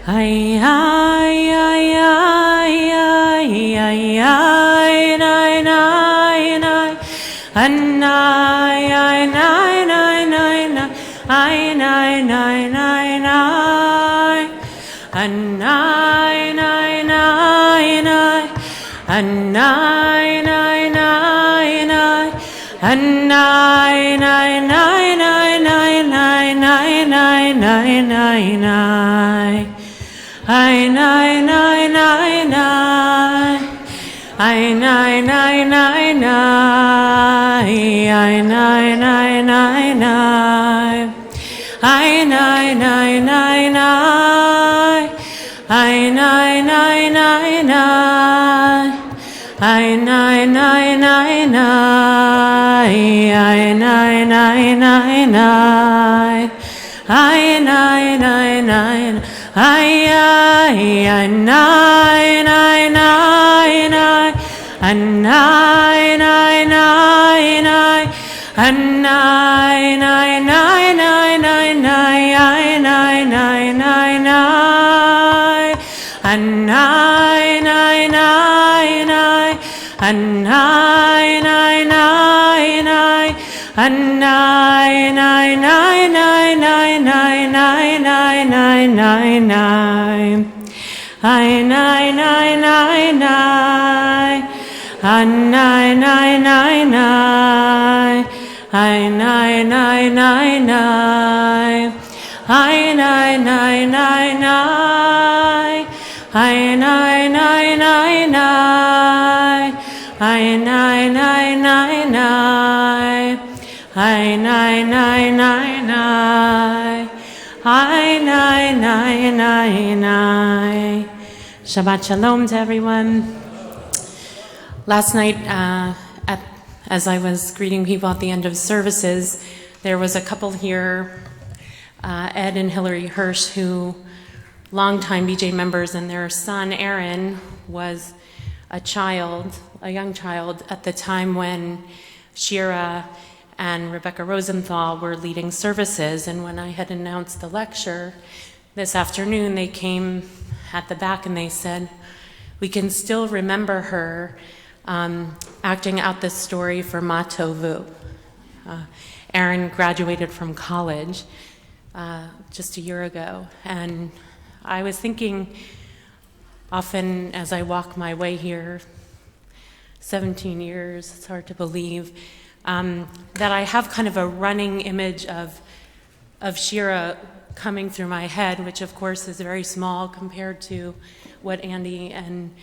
ay ay ay ay ay ay ay nay nay nay anay ay nay nay nay nay ay nay nay nay nay anay nay nay nay anay nay nay nay anay nay nay nay nay nay nay nay nay nay nay ay nay nay nay nay ay nay nay nay nay ay nay nay nay nay ay nay nay nay nay ay nay nay nay nay ay nay nay nay nay ay nay nay nay nay ay nay nay nay ay ay ay nay nay nay nay anay nay nay nay anay nay nay nay nay nay ay nay nay nay nay anay nay nay nay anay nay nay nay anay nay nay nay nay nay nay nay nay nay nay ay nay nay nay nay anay nay nay nay ay nay nay nay nay ay nay nay nay nay ay nay nay nay nay ay nay nay nay nay ay nay nay nay nay ay nay nay nay nay. Shabbat Shalom to everyone. Last night, as I was greeting people at the end of services, there was a couple here, Ed and Hillary Hirsch, who longtime BJ members, and their son Aaron was a young child at the time when Shira and Rebecca Rosenthal were leading services. And when I had announced the lecture this afternoon, they came at the back and they said, we can still remember her acting out this story for Ma Tovu. Aaron graduated from college just a year ago, and I was thinking often as I walk my way here, 17 years, it's hard to believe, that I have kind of a running image of Shira coming through my head, which of course is very small compared to what Andy and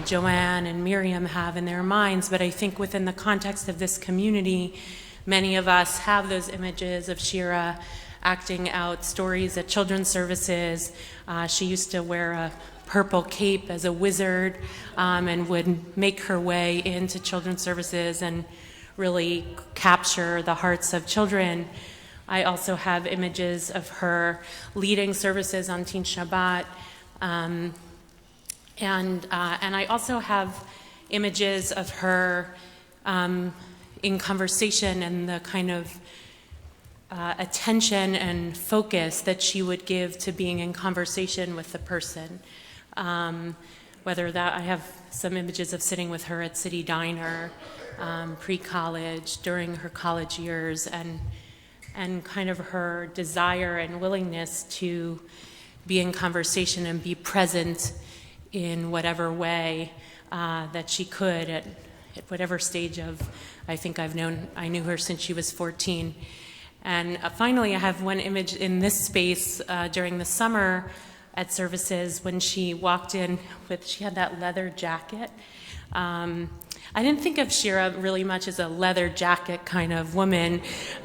Joanne and Miriam have in their minds. But I think within the context of this community, many of us have those images of Shira acting out stories at children's services. She used to wear a purple cape as a wizard and would make her way into children's services and really capture the hearts of children. I also have images of her leading services on Teen Shabbat. And I also have images of her in conversation and the kind of attention and focus that she would give to being in conversation with the person. Whether that, I have some images of sitting with her at City Diner, pre-college, during her college years, and kind of her desire and willingness to be in conversation and be present in whatever way that she could at whatever stage of, I think I knew her since she was 14. And finally, I have one image in this space during the summer at services when she walked in she had that leather jacket. I didn't think of Shira really much as a leather jacket kind of woman,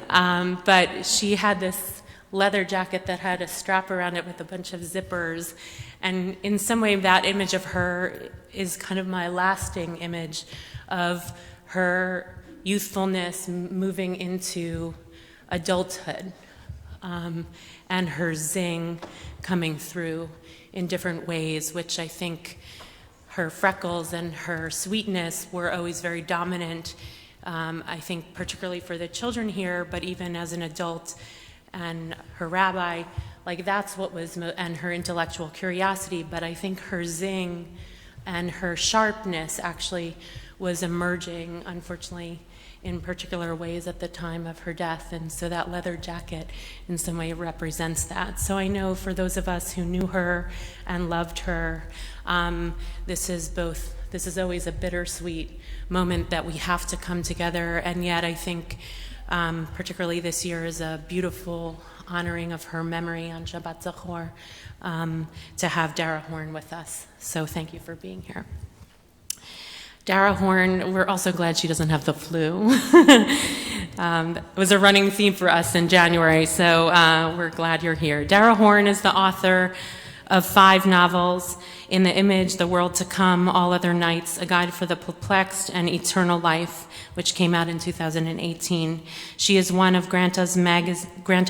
but she had this leather jacket that had a strap around it with a bunch of zippers. And in some way, that image of her is kind of my lasting image of her youthfulness moving into adulthood, and her zing coming through in different ways, which I think her freckles and her sweetness were always very dominant, I think particularly for the children here, but even as an adult. And her rabbi like that's what was, and her intellectual curiosity, but I think her zing and her sharpness actually was emerging, unfortunately, in particular ways at the time of her death, and so that leather jacket in some way represents that. So I know for those of us who knew her and loved her, this is always a bittersweet moment that we have to come together, and yet I think particularly this year is a beautiful honoring of her memory on Shabbat Zachor, to have Dara Horn with us. So thank you for being here. Dara Horn, we're also glad she doesn't have the flu. It was a running theme for us in January, so we're glad you're here. Dara Horn is the author of 5 novels, In the Image, The World to Come, All Other Nights, A Guide for the Perplexed, and Eternal Life, which came out in 2018. She is one of Granta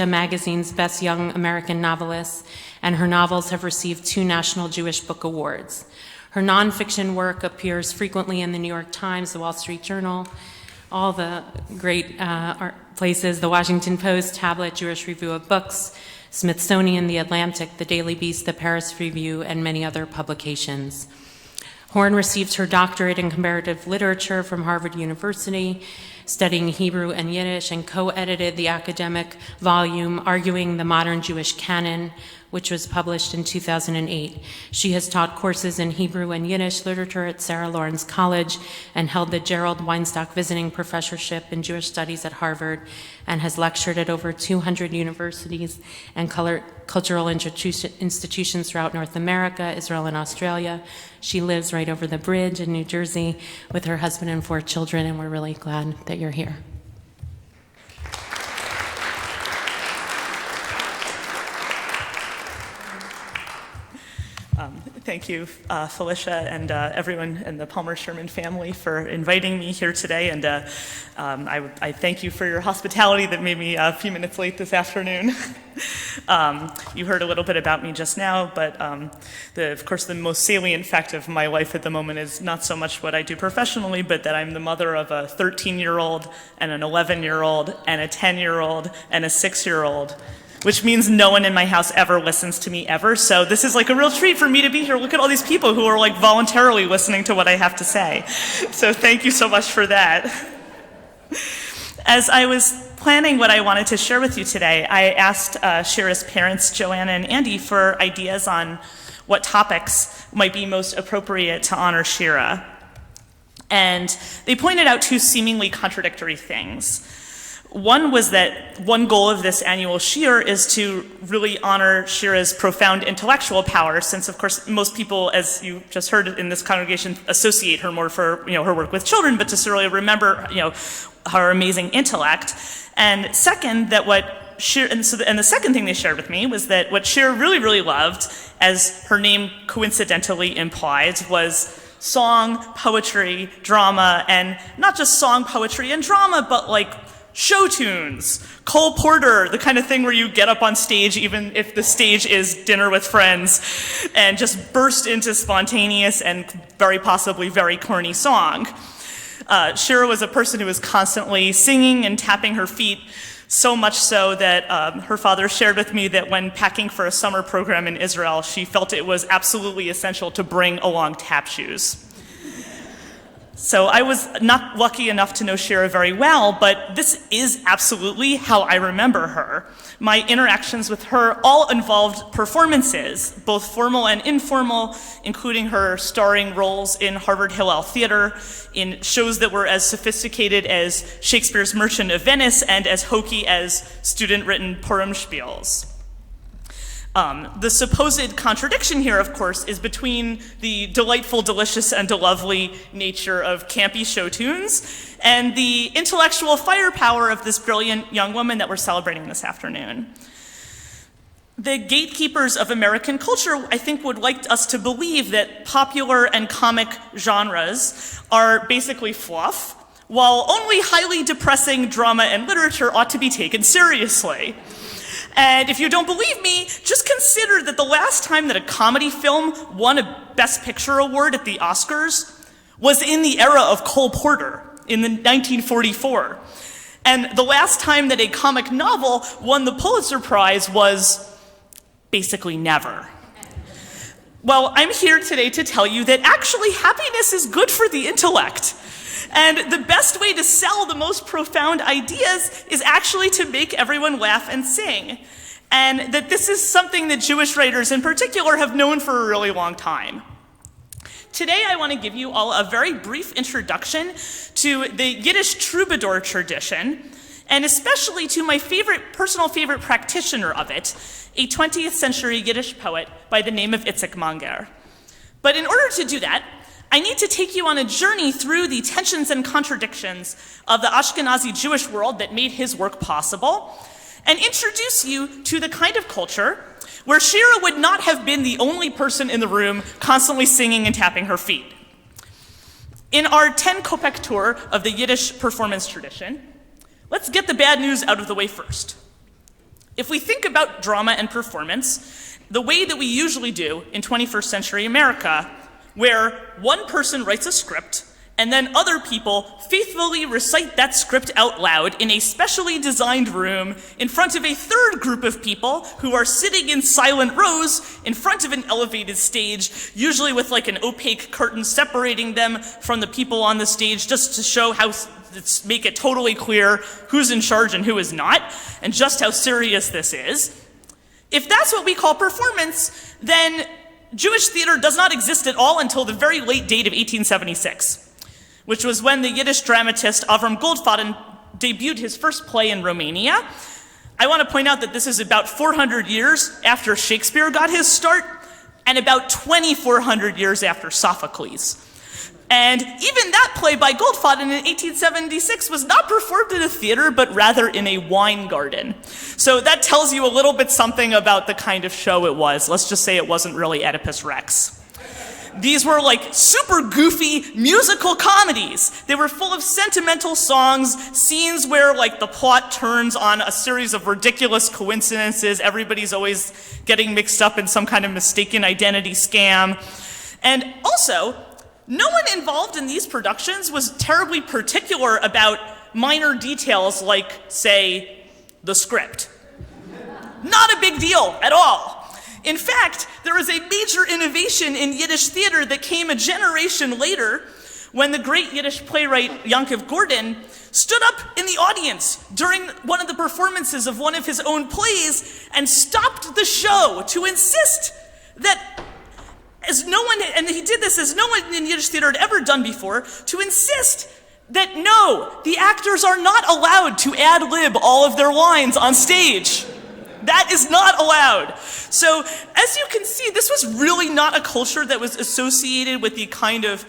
Magazine's best young American novelists, and her novels have received 2 National Jewish Book Awards. Her nonfiction work appears frequently in the New York Times, the Wall Street Journal, all the great places, the Washington Post, Tablet, Jewish Review of Books, Smithsonian, The Atlantic, The Daily Beast, The Paris Review, and many other publications. Horn received her doctorate in comparative literature from Harvard University, studying Hebrew and Yiddish, and co-edited the academic volume Arguing the Modern Jewish Canon, which was published in 2008. She has taught courses in Hebrew and Yiddish literature at Sarah Lawrence College and held the Gerald Weinstock Visiting Professorship in Jewish Studies at Harvard, and has lectured at over 200 universities and cultural institutions throughout North America, Israel, and Australia. She lives right over the bridge in New Jersey with her husband and 4 children, and we're really glad that you're here. Thank you, Felicia, and everyone in the Palmer-Sherman family for inviting me here today, and I thank you for your hospitality that made me a few minutes late this afternoon. You heard a little bit about me just now, but of course the most salient fact of my life at the moment is not so much what I do professionally, but that I'm the mother of a 13-year-old and an 11-year-old and a 10-year-old and a 6-year-old, which means no one in my house ever listens to me ever. So this is like a real treat for me to be here. Look at all these people who are like voluntarily listening to what I have to say. So thank you so much for that. As I was planning what I wanted to share with you today, I asked Shira's parents, Joanna and Andy, for ideas on what topics might be most appropriate to honor Shira. And they pointed out 2 seemingly contradictory things. One was that one goal of this annual Shir is to really honor Shira's profound intellectual power, since of course most people, as you just heard in this congregation, associate her more for her work with children, but to really remember her amazing intellect. And second, that what Shira, and the second thing they shared with me was that what Shira really, really loved, as her name coincidentally implied, was song, poetry, drama, and not just song, poetry, and drama, but like show tunes, Cole Porter, the kind of thing where you get up on stage even if the stage is dinner with friends and just burst into spontaneous and very possibly very corny song. Shira was a person who was constantly singing and tapping her feet, so much so that her father shared with me that when packing for a summer program in Israel, she felt it was absolutely essential to bring along tap shoes. So I was not lucky enough to know Shira very well, but this is absolutely how I remember her. My interactions with her all involved performances, both formal and informal, including her starring roles in Harvard Hillel Theater, in shows that were as sophisticated as Shakespeare's Merchant of Venice and as hokey as student-written Purim spiels. The supposed contradiction here, of course, is between the delightful, delicious, and lovely nature of campy show tunes and the intellectual firepower of this brilliant young woman that we're celebrating this afternoon. The gatekeepers of American culture, I think, would like us to believe that popular and comic genres are basically fluff, while only highly depressing drama and literature ought to be taken seriously. And if you don't believe me, just consider that the last time that a comedy film won a Best Picture award at the Oscars was in the era of Cole Porter in 1944. And the last time that a comic novel won the Pulitzer Prize was Basically never. Well, I'm here today to tell you that actually happiness is good for the intellect. And the best way to sell the most profound ideas is actually to make everyone laugh and sing. And that this is something that Jewish writers in particular have known for a really long time. Today I want to give you all a very brief introduction to the Yiddish Troubadour tradition, and especially to my personal favorite practitioner of it, a 20th century Yiddish poet by the name of Itzik Manger. But in order to do that, I need to take you on a journey through the tensions and contradictions of the Ashkenazi Jewish world that made his work possible, and introduce you to the kind of culture where Shira would not have been the only person in the room constantly singing and tapping her feet. In our 10 kopek tour of the Yiddish performance tradition, let's get the bad news out of the way first. If we think about drama and performance, the way that we usually do in 21st century America, where one person writes a script and then other people faithfully recite that script out loud in a specially designed room in front of a third group of people who are sitting in silent rows in front of an elevated stage, usually with like an opaque curtain separating them from the people on the stage just to show make it totally clear who's in charge and who is not, and just how serious this is. If that's what we call performance, then Jewish theater does not exist at all until the very late date of 1876. Which was when the Yiddish dramatist Avram Goldfaden debuted his first play in Romania. I want to point out that this is about 400 years after Shakespeare got his start, and about 2,400 years after Sophocles. And even that play by Goldfaden in 1876 was not performed in a theater, but rather in a wine garden. So that tells you a little bit something about the kind of show it was. Let's just say it wasn't really Oedipus Rex. These were like super goofy musical comedies. They were full of sentimental songs, scenes where like the plot turns on a series of ridiculous coincidences. Everybody's always getting mixed up in some kind of mistaken identity scam. And also, no one involved in these productions was terribly particular about minor details like, say, the script. Not a big deal at all. In fact, there was a major innovation in Yiddish theater that came a generation later when the great Yiddish playwright Yankov Gordon stood up in the audience during one of the performances of one of his own plays and stopped the show to insist that, and he did this as no one in Yiddish theater had ever done before, to insist that no, the actors are not allowed to ad-lib all of their lines on stage. That is not allowed. So, as you can see, this was really not a culture that was associated with the kind of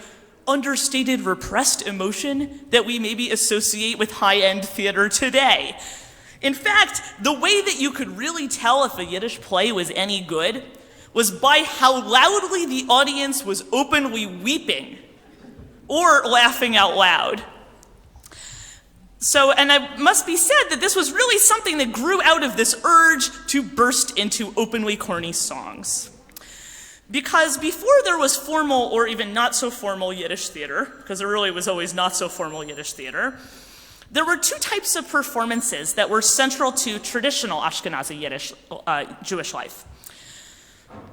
understated, repressed emotion that we maybe associate with high-end theater today. In fact, the way that you could really tell if a Yiddish play was any good was by how loudly the audience was openly weeping or laughing out loud. So, and it must be said that this was really something that grew out of this urge to burst into openly corny songs. Because before there was formal or even not so formal Yiddish theater, because there really was always not so formal Yiddish theater, there were two types of performances that were central to traditional Ashkenazi Yiddish Jewish life.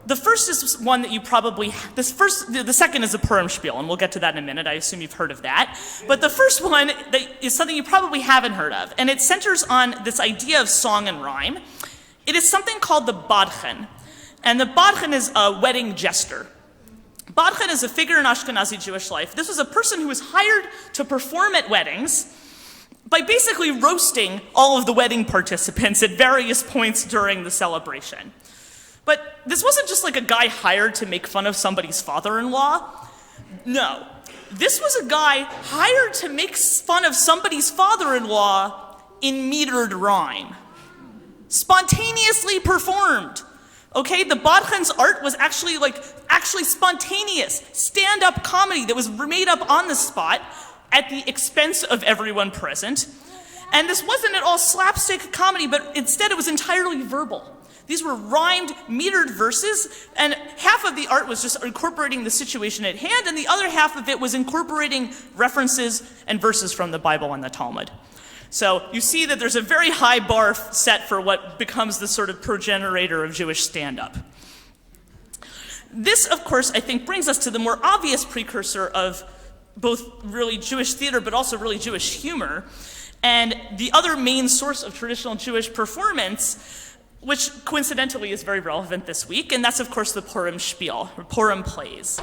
The first is one that you probably, the second is a Purim spiel, and we'll get to that in a minute. I assume you've heard of that. But the first one is something you probably haven't heard of, and it centers on this idea of song and rhyme. It is something called the Badchen, and the Badchen is a wedding jester. Badchen is a figure in Ashkenazi Jewish life. This was a person who was hired to perform at weddings by basically roasting all of the wedding participants at various points during the celebration. But this wasn't just like a guy hired to make fun of somebody's father-in-law. No, this was a guy hired to make fun of somebody's father-in-law in metered rhyme. Spontaneously performed. Okay, the Badchen's art was actually spontaneous, stand-up comedy that was made up on the spot at the expense of everyone present. And this wasn't at all slapstick comedy, but instead it was entirely verbal. These were rhymed, metered verses, and half of the art was just incorporating the situation at hand, and the other half of it was incorporating references and verses from the Bible and the Talmud. So you see that there's a very high bar set for what becomes the sort of progenitor of Jewish stand-up. This, of course, I think brings us to the more obvious precursor of both really Jewish theater, but also really Jewish humor, and the other main source of traditional Jewish performance, which coincidentally is very relevant this week, and that's, of course, the Purim spiel, or Purim plays.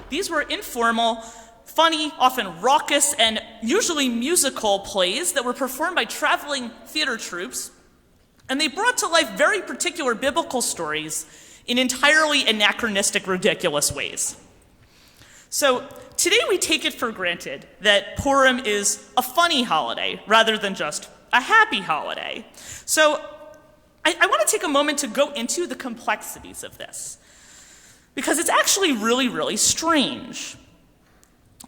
These were informal, funny, often raucous, and usually musical plays that were performed by traveling theater troupes, and they brought to life very particular biblical stories in entirely anachronistic, ridiculous ways. So today we take it for granted that Purim is a funny holiday rather than just a happy holiday. So I want to take a moment to go into the complexities of this, because it's actually really, really strange.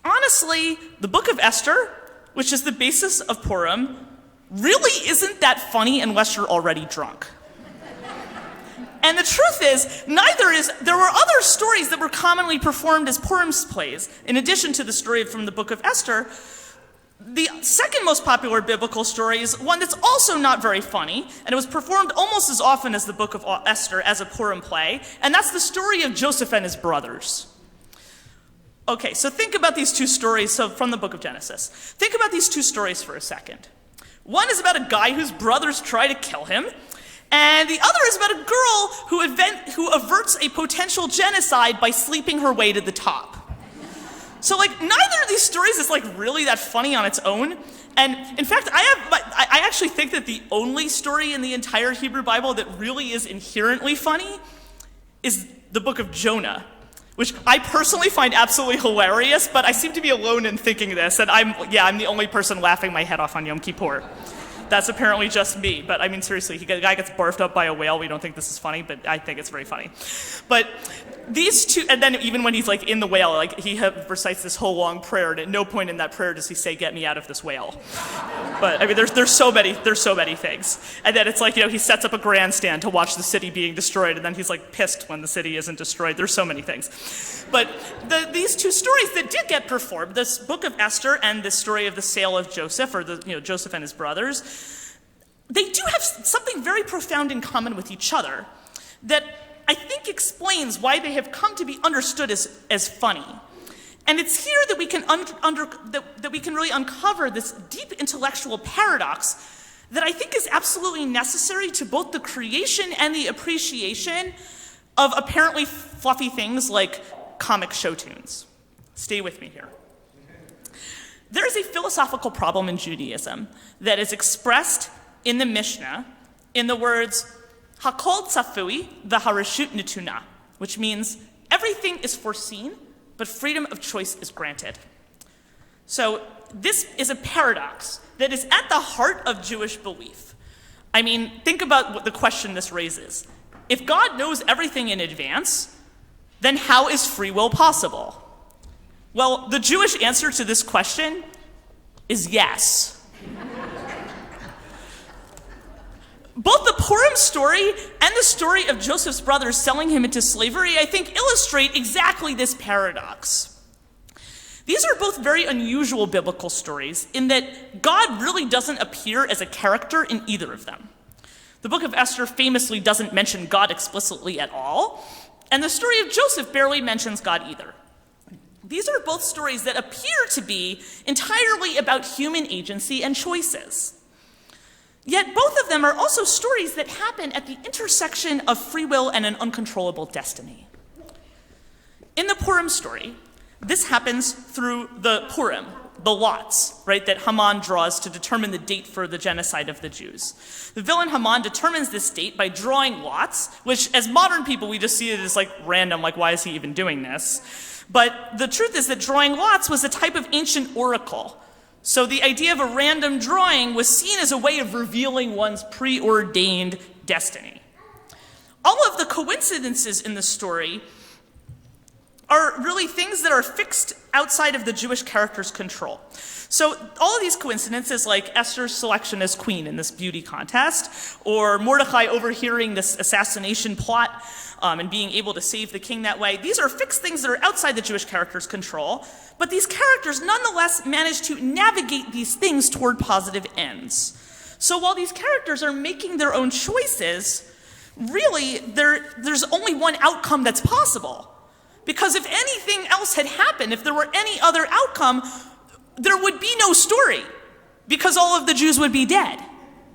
Honestly, the book of Esther, which is the basis of Purim, really isn't that funny unless you're already drunk. And the truth is, there were other stories that were commonly performed as Purim's plays. In addition to the story from the book of Esther, the second most popular biblical story is one that's also not very funny, and it was performed almost as often as the book of Esther as a Purim play, and that's the story of Joseph and his brothers. Okay, so think about these two stories from the book of Genesis. Think about these two stories for a second. One is about a guy whose brothers try to kill him, and the other is about a girl who averts a potential genocide by sleeping her way to the top. So neither of these stories is really that funny on its own. And in fact, I actually think that the only story in the entire Hebrew Bible that really is inherently funny is the book of Jonah, which I personally find absolutely hilarious, but I seem to be alone in thinking this, and I'm the only person laughing my head off on Yom Kippur. That's apparently just me, but I mean, seriously, the guy gets barfed up by a whale. We don't think this is funny, but I think it's very funny. But these two, and then even when he's in the whale, he recites this whole long prayer, and at no point in that prayer does he say, "Get me out of this whale." But I mean, there's so many things. And then it's he sets up a grandstand to watch the city being destroyed, and then he's pissed when the city isn't destroyed. There's so many things. But these two stories that did get performed, this book of Esther and this story of the sale of Joseph, or Joseph and his brothers, they do have something very profound in common with each other that I think explains why they have come to be understood as funny. And it's here that we can that we can really uncover this deep intellectual paradox that I think is absolutely necessary to both the creation and the appreciation of apparently fluffy things like comic show tunes. Stay with me here. There is a philosophical problem in Judaism that is expressed in the Mishnah in the words Hakol tzafui v'harashut netuna, which means everything is foreseen, but freedom of choice is granted. So this is a paradox that is at the heart of Jewish belief. I mean, think about what the question this raises. If God knows everything in advance, then how is free will possible? Well, the Jewish answer to this question is yes. Both the Purim story and the story of Joseph's brothers selling him into slavery, I think, illustrate exactly this paradox. These are both very unusual biblical stories in that God really doesn't appear as a character in either of them. The book of Esther famously doesn't mention God explicitly at all, and the story of Joseph barely mentions God either. These are both stories that appear to be entirely about human agency and choices. Yet both of them are also stories that happen at the intersection of free will and an uncontrollable destiny. In the Purim story, this happens through the Purim, the lots, right, that Haman draws to determine the date for the genocide of the Jews. The villain Haman determines this date by drawing lots, which as modern people we just see it as random, why is he even doing this? But the truth is that drawing lots was a type of ancient oracle. So the idea of a random drawing was seen as a way of revealing one's preordained destiny. All of the coincidences in the story are really things that are fixed outside of the Jewish character's control. So all of these coincidences, like Esther's selection as queen in this beauty contest, or Mordecai overhearing this assassination plot and being able to save the king that way, these are fixed things that are outside the Jewish character's control, but these characters nonetheless manage to navigate these things toward positive ends. So while these characters are making their own choices, really there's only one outcome that's possible. Because if anything else had happened, if there were any other outcome, there would be no story, because all of the Jews would be dead,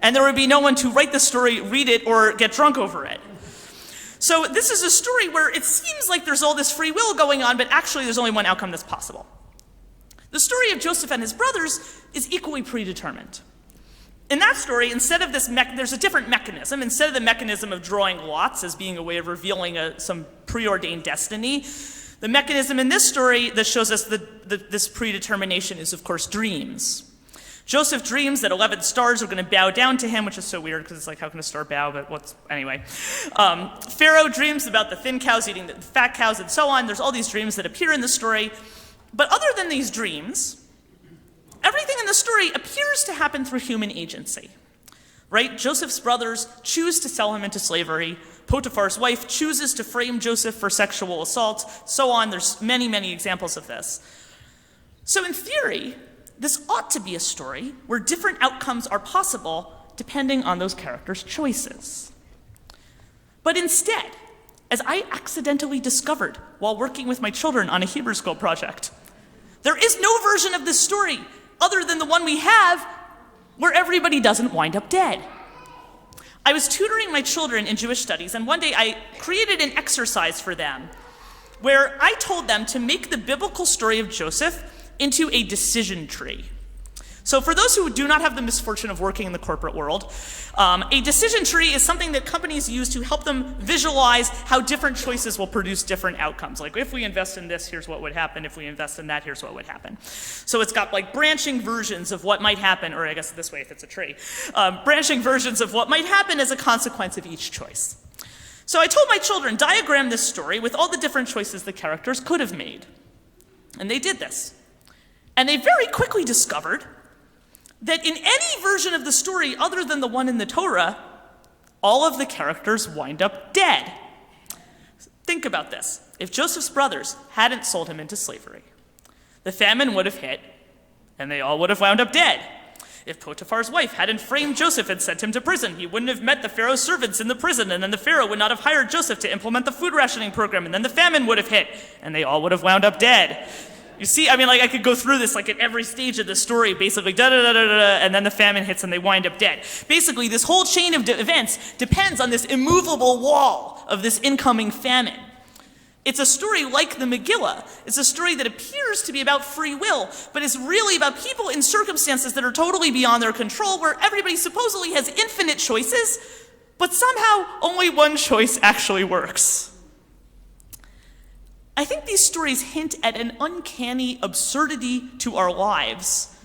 and there would be no one to write the story, read it, or get drunk over it. So this is a story where it seems like there's all this free will going on, but actually there's only one outcome that's possible. The story of Joseph and his brothers is equally predetermined. In that story, instead of this, there's a different mechanism. Instead of the mechanism of drawing lots as being a way of revealing some preordained destiny, the mechanism in this story that shows us this predetermination is, of course, dreams. Joseph dreams that 11 stars are going to bow down to him, which is so weird because it's like, how can a star bow? But anyway. Pharaoh dreams about the thin cows eating the fat cows and so on. There's all these dreams that appear in the story. But other than these dreams, everything in the story appears to happen through human agency, right? Joseph's brothers choose to sell him into slavery. Potiphar's wife chooses to frame Joseph for sexual assault, so on. There's many, many examples of this. So in theory, this ought to be a story where different outcomes are possible depending on those characters' choices. But instead, as I accidentally discovered while working with my children on a Hebrew School project, there is no version of this story other than the one we have, where everybody doesn't wind up dead. I was tutoring my children in Jewish studies, and one day I created an exercise for them where I told them to make the biblical story of Joseph into a decision tree. So for those who do not have the misfortune of working in the corporate world, a decision tree is something that companies use to help them visualize how different choices will produce different outcomes. Like, if we invest in this, here's what would happen. If we invest in that, here's what would happen. So it's got like branching versions of what might happen, or I guess this way if it's a tree, branching versions of what might happen as a consequence of each choice. So I told my children, diagram this story with all the different choices the characters could have made. And they did this. And they very quickly discovered that in any version of the story other than the one in the Torah, all of the characters wind up dead. Think about this. If Joseph's brothers hadn't sold him into slavery, the famine would have hit, and they all would have wound up dead. If Potiphar's wife hadn't framed Joseph and sent him to prison, he wouldn't have met the Pharaoh's servants in the prison, and then the Pharaoh would not have hired Joseph to implement the food rationing program, and then the famine would have hit, and they all would have wound up dead. You see, I mean, like, I could go through this, like, at every stage of the story, basically, da-da-da-da-da, and then the famine hits and they wind up dead. Basically, this whole chain of events depends on this immovable wall of this incoming famine. It's a story like the Megillah. It's a story that appears to be about free will, but is really about people in circumstances that are totally beyond their control, where everybody supposedly has infinite choices, but somehow only one choice actually works. I think these stories hint at an uncanny absurdity to our lives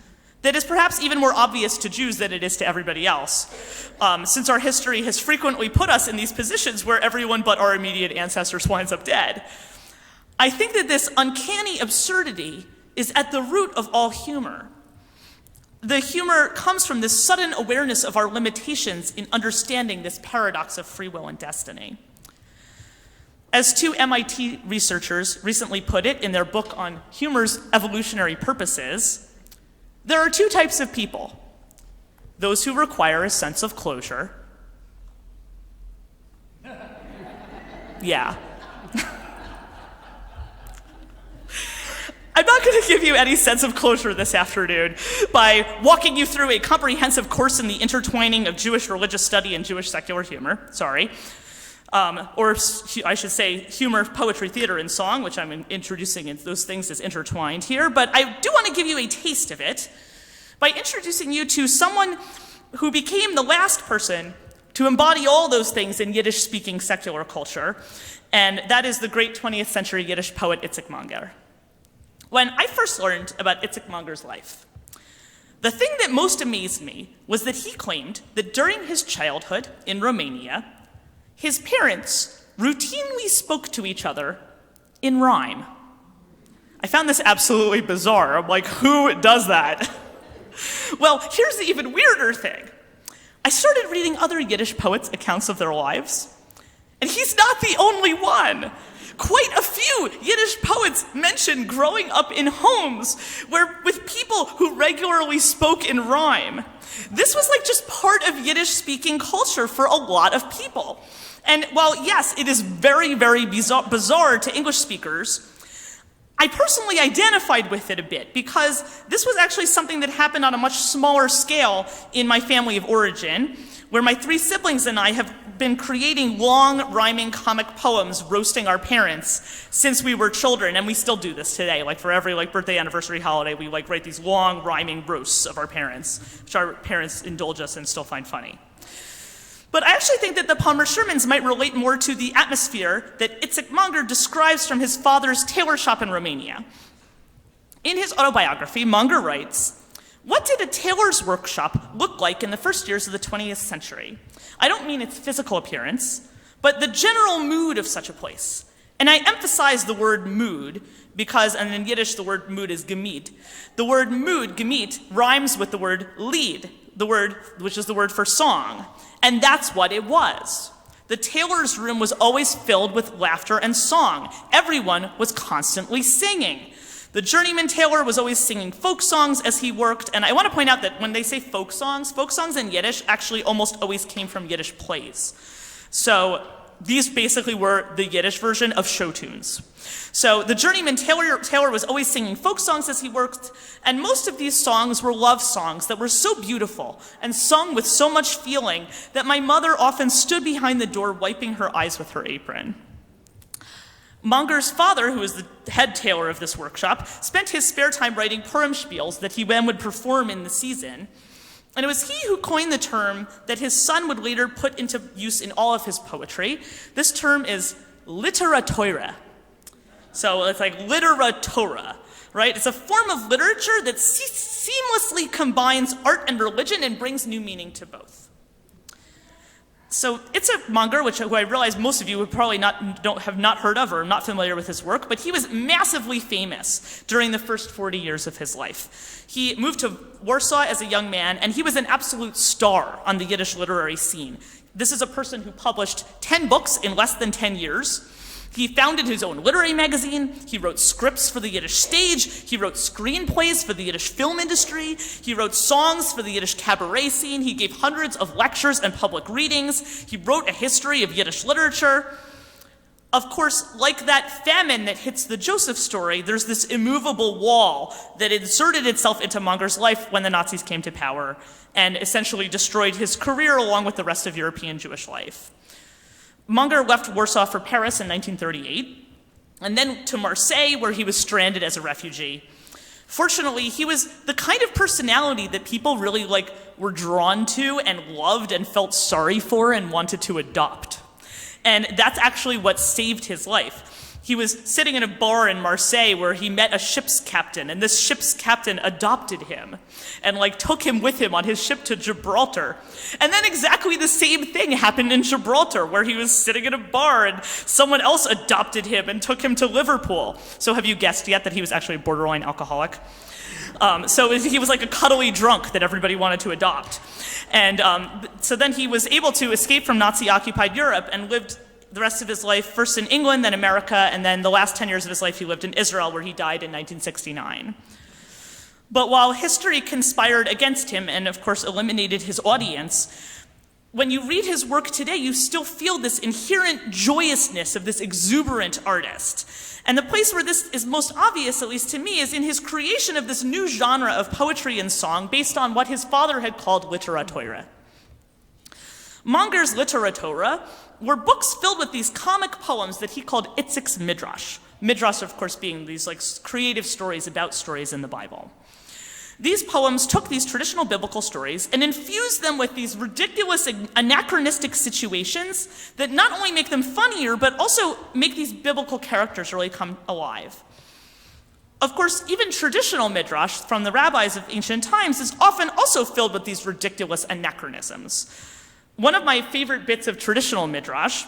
that is perhaps even more obvious to Jews than it is to everybody else, since our history has frequently put us in these positions where everyone but our immediate ancestors winds up dead. I think that this uncanny absurdity is at the root of all humor. The humor comes from this sudden awareness of our limitations in understanding this paradox of free will and destiny. As two MIT researchers recently put it in their book on humor's evolutionary purposes, there are two types of people: those who require a sense of closure. Yeah. I'm not going to give you any sense of closure this afternoon by walking you through a comprehensive course in the intertwining of Jewish religious study and Jewish secular humor. Sorry. Or I should say humor, poetry, theater, and song, which I'm introducing those things as intertwined here. But I do want to give you a taste of it by introducing you to someone who became the last person to embody all those things in Yiddish-speaking secular culture, and that is the great 20th century Yiddish poet Itzik Manger. When I first learned about Itzik Manger's life, the thing that most amazed me was that he claimed that during his childhood in Romania, his parents routinely spoke to each other in rhyme. I found this absolutely bizarre. I'm like, who does that? Well, here's the even weirder thing. I started reading other Yiddish poets' accounts of their lives, and he's not the only one. Quite a few Yiddish poets mention growing up in homes with people who regularly spoke in rhyme. This was like just part of Yiddish speaking culture for a lot of people. And while yes, it is very, very bizarre to English speakers, I personally identified with it a bit because this was actually something that happened on a much smaller scale in my family of origin, where my 3 siblings and I have been creating long rhyming comic poems roasting our parents since we were children, and we still do this today. Like for every birthday, anniversary, holiday, we write these long rhyming roasts of our parents, which our parents indulge us and still find funny. But I actually think that the Palmer Shermans might relate more to the atmosphere that Itzik Manger describes from his father's tailor shop in Romania. In his autobiography, Manger writes, "What did a tailor's workshop look like in the first years of the 20th century? I don't mean its physical appearance, but the general mood of such a place." And I emphasize the word mood because, and in Yiddish the word mood is gemit. The word mood, gemit, rhymes with the word lied, which is the word for song. And that's what it was. The tailor's room was always filled with laughter and song. Everyone was constantly singing. The journeyman tailor was always singing folk songs as he worked, and I want to point out that when they say folk songs in Yiddish actually almost always came from Yiddish plays. So these basically were the Yiddish version of show tunes. So the journeyman tailor was always singing folk songs as he worked, and most of these songs were love songs that were so beautiful and sung with so much feeling that my mother often stood behind the door wiping her eyes with her apron. Manger's father, who was the head tailor of this workshop, spent his spare time writing Purim spiels that he then would perform in the season. And it was he who coined the term that his son would later put into use in all of his poetry. This term is LiteraTorah. So it's like LiteraTorah, right? It's a form of literature that seamlessly combines art and religion and brings new meaning to both. So Itzik Manger, who I realize most of you would probably have not heard of or are not familiar with his work, but he was massively famous during the first 40 years of his life. He moved to Warsaw as a young man, and he was an absolute star on the Yiddish literary scene. This is a person who published 10 books in less than 10 years. He founded his own literary magazine, he wrote scripts for the Yiddish stage, he wrote screenplays for the Yiddish film industry, he wrote songs for the Yiddish cabaret scene, he gave hundreds of lectures and public readings, he wrote a history of Yiddish literature. Of course, like that famine that hits the Joseph story, there's this immovable wall that inserted itself into Manger's life when the Nazis came to power and essentially destroyed his career along with the rest of European Jewish life. Manger left Warsaw for Paris in 1938, and then to Marseille, where he was stranded as a refugee. Fortunately, he was the kind of personality that people really were drawn to and loved and felt sorry for and wanted to adopt. And that's actually what saved his life. He was sitting in a bar in Marseille where he met a ship's captain, and this ship's captain adopted him and took him with him on his ship to Gibraltar. And then exactly the same thing happened in Gibraltar, where he was sitting in a bar and someone else adopted him and took him to Liverpool. So have you guessed yet that he was actually a borderline alcoholic? So he was like a cuddly drunk that everybody wanted to adopt. And so then he was able to escape from Nazi-occupied Europe and lived the rest of his life, first in England, then America, and then the last 10 years of his life he lived in Israel, where he died in 1969. But while history conspired against him and, of course, eliminated his audience, when you read his work today, you still feel this inherent joyousness of this exuberant artist. And the place where this is most obvious, at least to me, is in his creation of this new genre of poetry and song based on what his father had called LiteraTorah. Manger's LiteraTorah were books filled with these comic poems that he called Itzik's Midrash. Midrash, of course, being these creative stories about stories in the Bible. These poems took these traditional biblical stories and infused them with these ridiculous anachronistic situations that not only make them funnier, but also make these biblical characters really come alive. Of course, even traditional Midrash from the rabbis of ancient times is often also filled with these ridiculous anachronisms. One of my favorite bits of traditional Midrash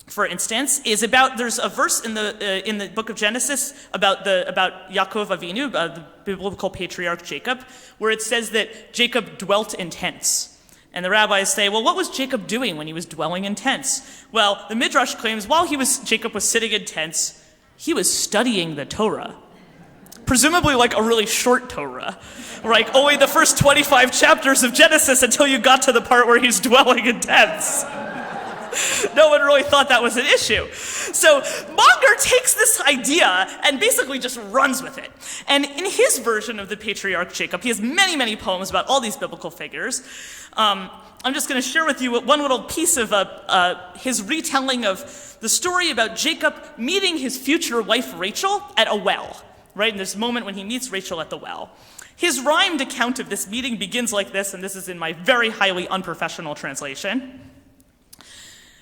for instance, is about, there's a verse in the book of Genesis about Yaakov Avinu, the biblical patriarch Jacob, where it says that Jacob dwelt in tents. And the rabbis say, well, what was Jacob doing when he was dwelling in tents? Well, the Midrash claims while Jacob was sitting in tents, he was studying the Torah. Presumably like a really short Torah, like only the first 25 chapters of Genesis until you got to the part where he's dwelling in tents. No one really thought that was an issue. So Manger takes this idea and basically just runs with it. And in his version of the patriarch Jacob, he has many, many poems about all these biblical figures. I'm just going to share with you one little piece of his retelling of the story about Jacob meeting his future wife Rachel at a well, right? And this moment when he meets Rachel at the well. His rhymed account of this meeting begins like this, and this is in my very highly unprofessional translation.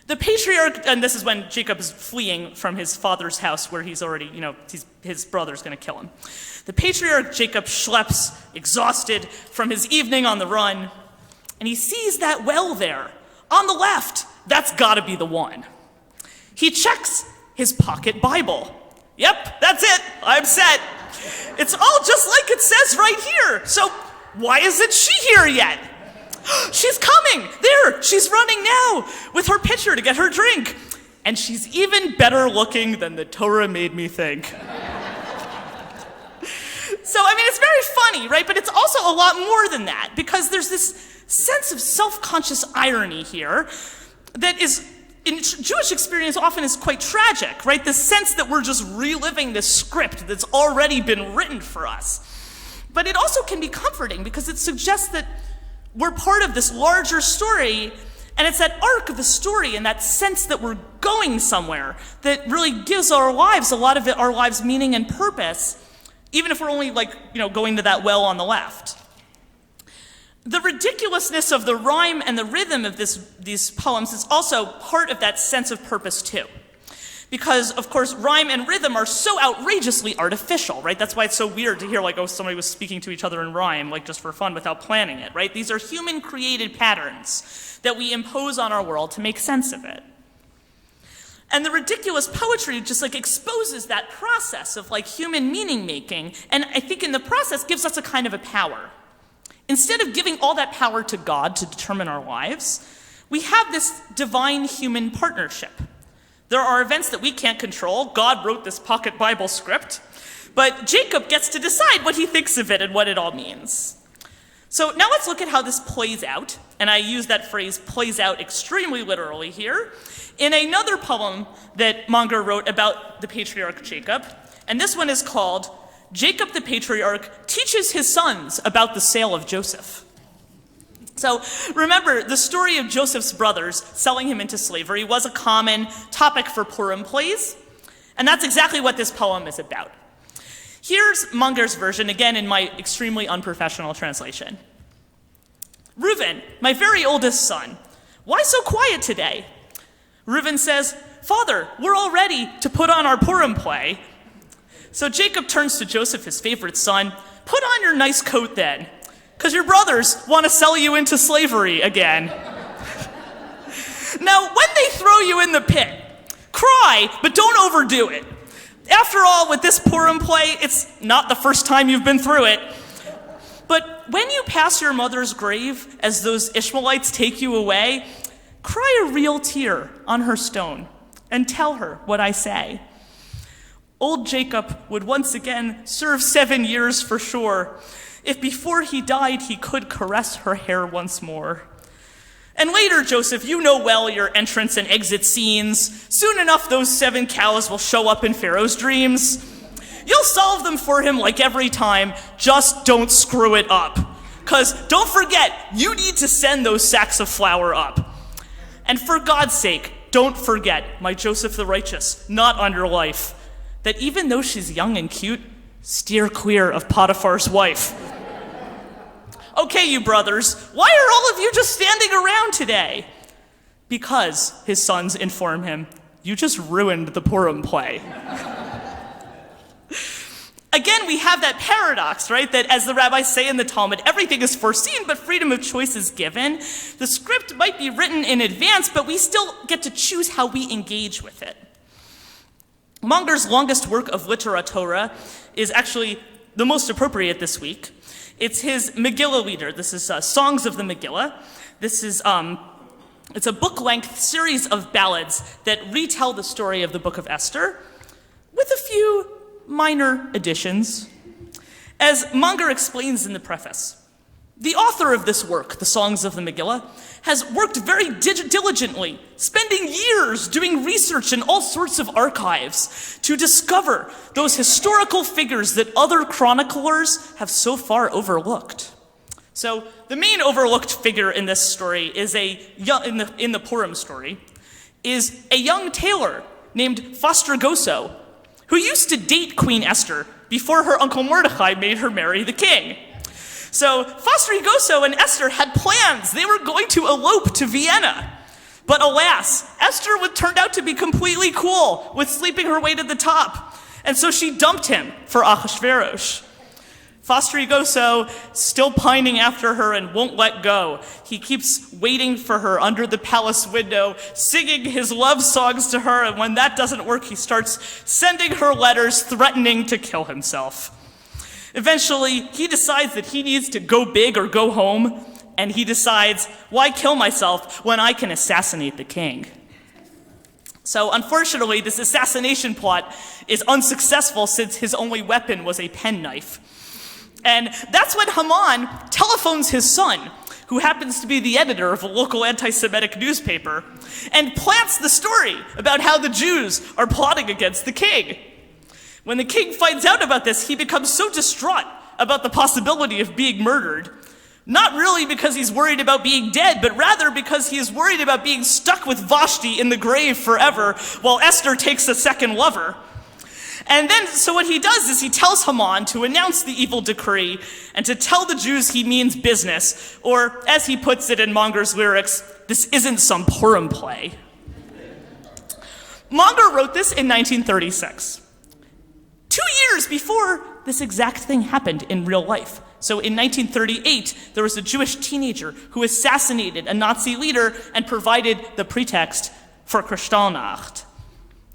The patriarch, and this is when Jacob is fleeing from his father's house where he's already, his brother's going to kill him. The patriarch Jacob schleps, exhausted from his evening on the run, and he sees that well there, on the left. That's got to be the one. He checks his pocket Bible. Yep, that's it. I'm set. It's all just like it says right here. So why isn't she here yet? She's coming! There! She's running now with her pitcher to get her drink. And she's even better looking than the Torah made me think. So, it's very funny, right? But it's also a lot more than that, because there's this sense of self-conscious irony here that is, in Jewish experience, often is quite tragic, right? The sense that we're just reliving this script that's already been written for us. But it also can be comforting because it suggests that we're part of this larger story, and it's that arc of the story and that sense that we're going somewhere that really gives our lives, a lot of it, our lives meaning and purpose, even if we're only going to that well on the left. The ridiculousness of the rhyme and the rhythm of these poems is also part of that sense of purpose too. Because, of course, rhyme and rhythm are so outrageously artificial, right? That's why it's so weird to hear, somebody was speaking to each other in rhyme, just for fun without planning it, right? These are human-created patterns that we impose on our world to make sense of it. And the ridiculous poetry just, exposes that process of, human meaning-making, and I think in the process gives us a kind of a power. Instead of giving all that power to God to determine our lives, we have this divine human partnership. There are events that we can't control. God wrote this pocket Bible script, but Jacob gets to decide what he thinks of it and what it all means. So now let's look at how this plays out, and I use that phrase plays out extremely literally here, in another poem that Manger wrote about the patriarch Jacob, and this one is called Jacob the Patriarch Teaches His Sons About the Sale of Joseph. So remember, the story of Joseph's brothers selling him into slavery was a common topic for Purim plays, and that's exactly what this poem is about. Here's Manger's version, again in my extremely unprofessional translation. Reuven, my very oldest son, why so quiet today? Reuven says, Father, we're all ready to put on our Purim play. So Jacob turns to Joseph, his favorite son, put on your nice coat then, because your brothers want to sell you into slavery again. Now, when they throw you in the pit, cry, but don't overdo it. After all, with this Purim play, it's not the first time you've been through it. But when you pass your mother's grave, as those Ishmaelites take you away, cry a real tear on her stone and tell her what I say. Old Jacob would once again serve 7 years for sure, if before he died he could caress her hair once more. And later, Joseph, you know well your entrance and exit scenes. Soon enough, those 7 cows will show up in Pharaoh's dreams. You'll solve them for him like every time, just don't screw it up. 'Cause don't forget, you need to send those sacks of flour up. And for God's sake, don't forget, my Joseph the righteous, not on your life, that even though she's young and cute, steer clear of Potiphar's wife. Okay, you brothers, why are all of you just standing around today? Because, his sons inform him, you just ruined the Purim play. Again, we have that paradox, right? That as the rabbis say in the Talmud, everything is foreseen, but freedom of choice is given. The script might be written in advance, but we still get to choose how we engage with it. Manger's longest work of LiteraTorah is actually the most appropriate this week. It's his Megillah Lieder. This is Songs of the Megillah. This is it's a book-length series of ballads that retell the story of the Book of Esther with a few minor additions. As Manger explains in the preface, the author of this work, the Songs of the Megillah, has worked very diligently, spending years doing research in all sorts of archives to discover those historical figures that other chroniclers have so far overlooked. So the main overlooked figure in this story is in the Purim story, is a young tailor named Fastragoso, who used to date Queen Esther before her uncle Mordecai made her marry the king. So Fastragoso and Esther had plans. They were going to elope to Vienna. But alas, Esther turned out to be completely cool with sleeping her way to the top. And so she dumped him for Ahasuerus. Fastragoso, still pining after her and won't let go. He keeps waiting for her under the palace window, singing his love songs to her, and when that doesn't work, he starts sending her letters threatening to kill himself. Eventually, he decides that he needs to go big or go home, and he decides, why kill myself when I can assassinate the king? So unfortunately, this assassination plot is unsuccessful since his only weapon was a penknife. And that's when Haman telephones his son, who happens to be the editor of a local anti-Semitic newspaper, and plants the story about how the Jews are plotting against the king. When the king finds out about this, he becomes so distraught about the possibility of being murdered, not really because he's worried about being dead, but rather because he is worried about being stuck with Vashti in the grave forever while Esther takes a second lover. And then, so what he does is he tells Haman to announce the evil decree and to tell the Jews he means business, or as he puts it in Manger's lyrics, this isn't some Purim play. Manger wrote this in 1936, 2 years before this exact thing happened in real life. So in 1938, there was a Jewish teenager who assassinated a Nazi leader and provided the pretext for Kristallnacht.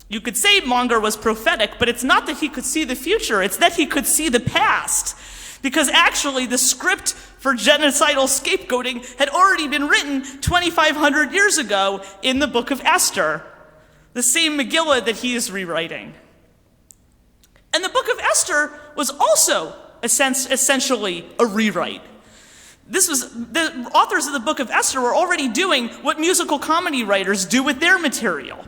You could say Manger was prophetic, but it's not that he could see the future, it's that he could see the past. Because actually the script for genocidal scapegoating had already been written 2,500 years ago in the Book of Esther, the same Megillah that he is rewriting. And the Book of Esther was also essentially a rewrite. The authors of the Book of Esther were already doing what musical comedy writers do with their material.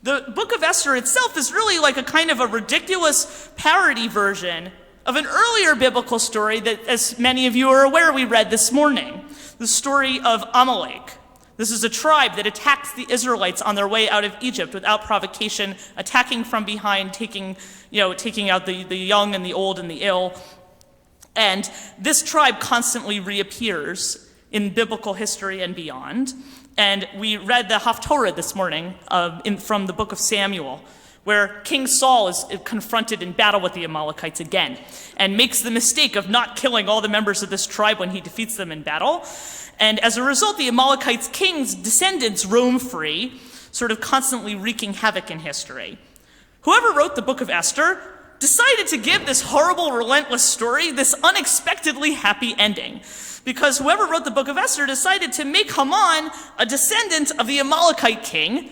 The Book of Esther itself is really like a kind of a ridiculous parody version of an earlier biblical story that, as many of you are aware, we read this morning, the story of Amalek. This is a tribe that attacks the Israelites on their way out of Egypt without provocation, attacking from behind, taking out the young and the old and the ill. And this tribe constantly reappears in biblical history and beyond. And we read the Haftorah this morning from the book of Samuel, where King Saul is confronted in battle with the Amalekites again, and makes the mistake of not killing all the members of this tribe when he defeats them in battle. And as a result, the Amalekites' king's descendants roam free, sort of constantly wreaking havoc in history. Whoever wrote the Book of Esther decided to give this horrible, relentless story this unexpectedly happy ending. Because whoever wrote the Book of Esther decided to make Haman a descendant of the Amalekite king,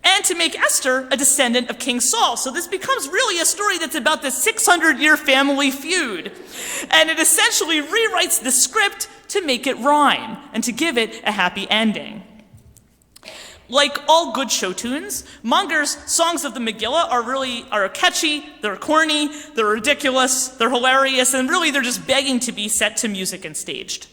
and to make Esther a descendant of King Saul. So this becomes really a story that's about this 600-year family feud. And it essentially rewrites the script to make it rhyme, and to give it a happy ending. Like all good show tunes, Manger's Songs of the Megillah are catchy, they're corny, they're ridiculous, they're hilarious, and really they're just begging to be set to music and staged.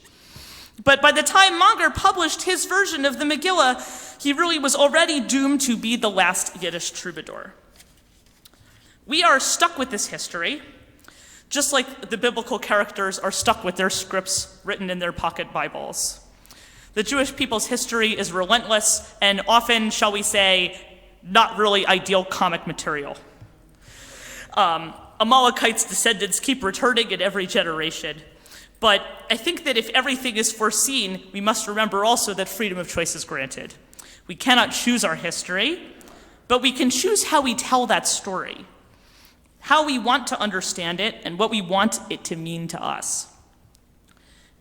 But by the time Manger published his version of the Megillah, he really was already doomed to be the last Yiddish troubadour. We are stuck with this history, just like the biblical characters are stuck with their scripts written in their pocket Bibles. The Jewish people's history is relentless and often, shall we say, not really ideal comic material. Amalekite's descendants keep returning in every generation. But I think that if everything is foreseen, we must remember also that freedom of choice is granted. We cannot choose our history, but we can choose how we tell that story, how we want to understand it, and what we want it to mean to us.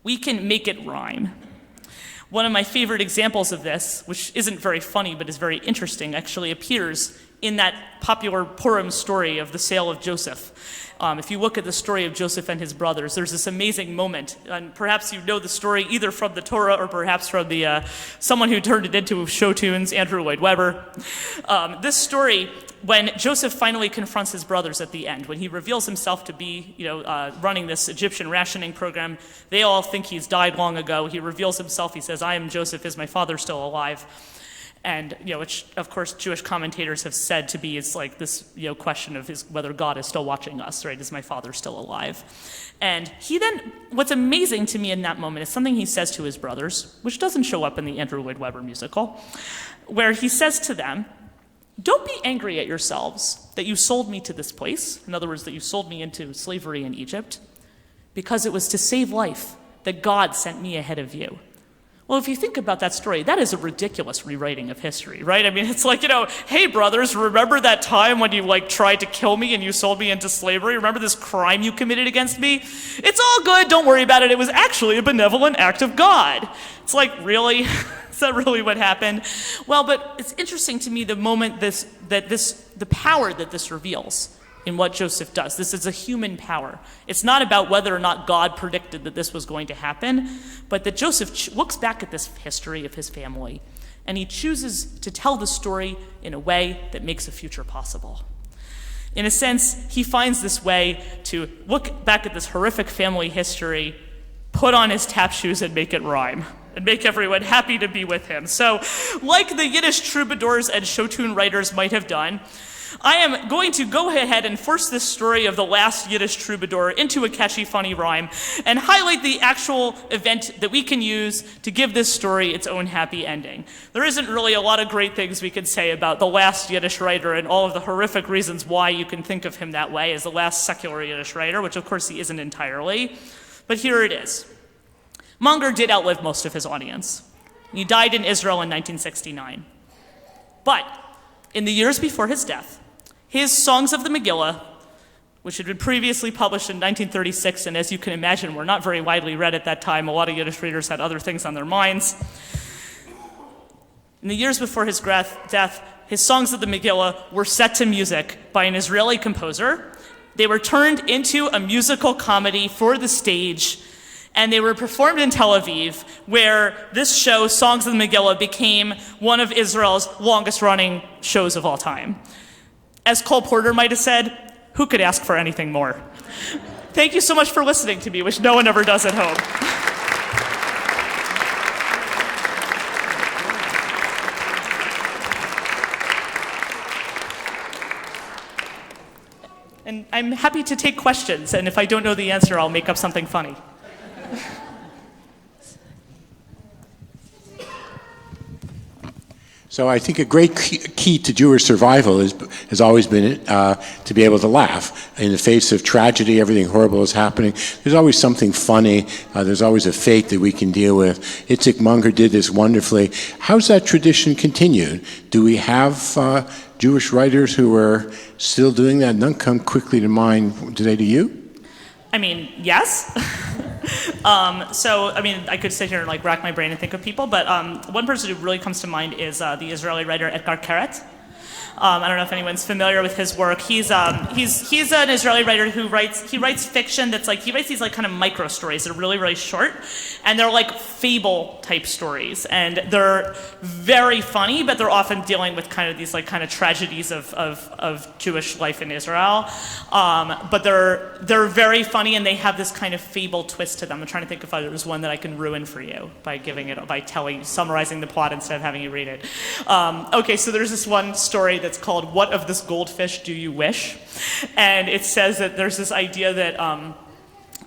We can make it rhyme. One of my favorite examples of this, which isn't very funny but is very interesting, actually appears in that popular Purim story of the sale of Joseph. If you look at the story of Joseph and his brothers, there's this amazing moment, and perhaps you know the story either from the Torah or perhaps from the someone who turned it into show tunes, Andrew Lloyd Webber. This story, when Joseph finally confronts his brothers at the end, when he reveals himself to be, running this Egyptian rationing program, they all think he's died long ago. He reveals himself. He says, "I am Joseph. Is my father still alive?" And which of course Jewish commentators have said to be is like this question of whether God is still watching us, right? Is my father still alive? And what's amazing to me in that moment is something he says to his brothers, which doesn't show up in the Andrew Lloyd Webber musical, where he says to them, "Don't be angry at yourselves that you sold me to this place," in other words, that you sold me into slavery in Egypt, "because it was to save life that God sent me ahead of you." Well, if you think about that story, that is a ridiculous rewriting of history, right? I mean, it's like, "Hey, brothers, remember that time when you tried to kill me and you sold me into slavery? Remember this crime you committed against me? It's all good, don't worry about it. It was actually a benevolent act of God." It's like, really? Is that really what happened? Well, but it's interesting to me the moment the power that this reveals in what Joseph does. This is a human power. It's not about whether or not God predicted that this was going to happen, but that Joseph looks back at this history of his family, and he chooses to tell the story in a way that makes a future possible. In a sense, he finds this way to look back at this horrific family history, put on his tap shoes and make it rhyme, and make everyone happy to be with him. So, like the Yiddish troubadours and show tune writers might have done, I am going to go ahead and force this story of the last Yiddish troubadour into a catchy, funny rhyme and highlight the actual event that we can use to give this story its own happy ending. There isn't really a lot of great things we could say about the last Yiddish writer and all of the horrific reasons why you can think of him that way as the last secular Yiddish writer, which of course he isn't entirely. But here it is. Manger did outlive most of his audience. He died in Israel in 1969. But in the years before his death, his Songs of the Megillah, which had been previously published in 1936, and as you can imagine, were not very widely read at that time. A lot of Yiddish readers had other things on their minds. In the years before his death, his Songs of the Megillah were set to music by an Israeli composer. They were turned into a musical comedy for the stage, and they were performed in Tel Aviv, where this show, Songs of the Megillah, became one of Israel's longest-running shows of all time. As Cole Porter might have said, who could ask for anything more? Thank you so much for listening to me, which no one ever does at home. And I'm happy to take questions, and if I don't know the answer, I'll make up something funny. So I think a great key to Jewish survival has always been to be able to laugh. In the face of tragedy, everything horrible is happening. There's always something funny. There's always a fate that we can deal with. Itzik Manger did this wonderfully. How's that tradition continued? Do we have Jewish writers who are still doing that? None come quickly to mind. Do they to you? I mean, yes. I could sit here and rack my brain and think of people, but one person who really comes to mind is the Israeli writer Edgar Keret. I don't know if anyone's familiar with his work. He's an Israeli writer who writes fiction that's he writes these kind of micro stories that are really, really short, and they're fable type stories, and they're very funny, but they're often dealing with kind of these tragedies of Jewish life in Israel. But they're very funny, and they have this kind of fable twist to them. I'm trying to think if there's one that I can ruin for you by summarizing the plot instead of having you read it. Okay, so there's this one story that's called "What of This Goldfish Do You Wish?" And it says that there's this idea that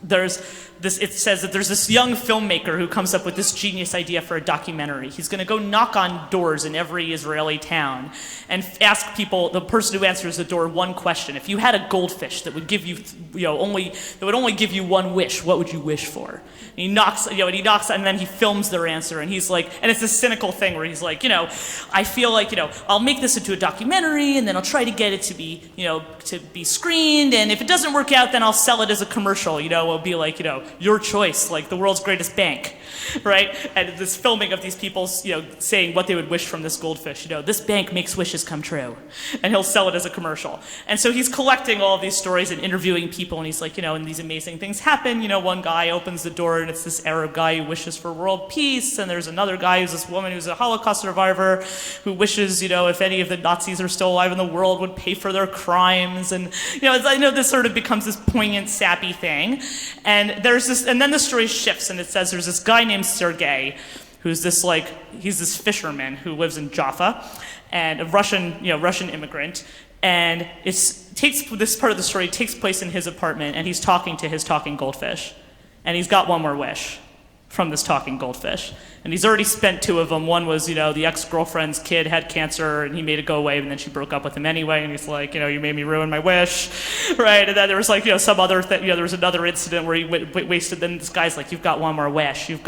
there's it says that there's this young filmmaker who comes up with this genius idea for a documentary. He's going to go knock on doors in every Israeli town and ask people, the person who answers the door, one question. If you had a goldfish that would give you, only give you one wish, what would you wish for? And he knocks, and then he films their answer, and he's like, and it's this cynical thing where he's like, I feel like, I'll make this into a documentary, and then I'll try to get it to be screened, and if it doesn't work out, then I'll sell it as a commercial. It'll be like, your choice, like the world's greatest bank, right? And this filming of these people, saying what they would wish from this goldfish. This bank makes wishes come true, and he'll sell it as a commercial. And so he's collecting all of these stories and interviewing people, and he's like, and these amazing things happen. One guy opens the door, and it's this Arab guy who wishes for world peace, and there's another guy who's this woman who's a Holocaust survivor who wishes, if any of the Nazis are still alive in the world, would pay for their crimes, and I know this sort of becomes this poignant, sappy thing, and then the story shifts, and it says there's this guy named Sergei, who's he's this fisherman who lives in Jaffa, and a Russian immigrant, and this part of the story takes place in his apartment, and he's talking to his talking goldfish, and he's got one more wish from this talking goldfish. And he's already spent 2 of them. One was, the ex-girlfriend's kid had cancer, and he made it go away, and then she broke up with him anyway, and he's like, you made me ruin my wish, right? And then there was some other thing, there was another incident where he wasted, then this guy's like, you've got one more wish, and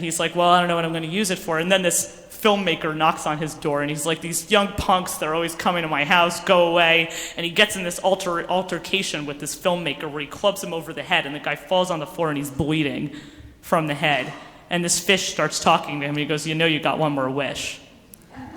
he's like, well, I don't know what I'm gonna use it for. And then this filmmaker knocks on his door, and he's like, these young punks, they're always coming to my house, go away. And he gets in this altercation with this filmmaker where he clubs him over the head, and the guy falls on the floor and he's bleeding from the head. And this fish starts talking to him, and he goes, you got one more wish.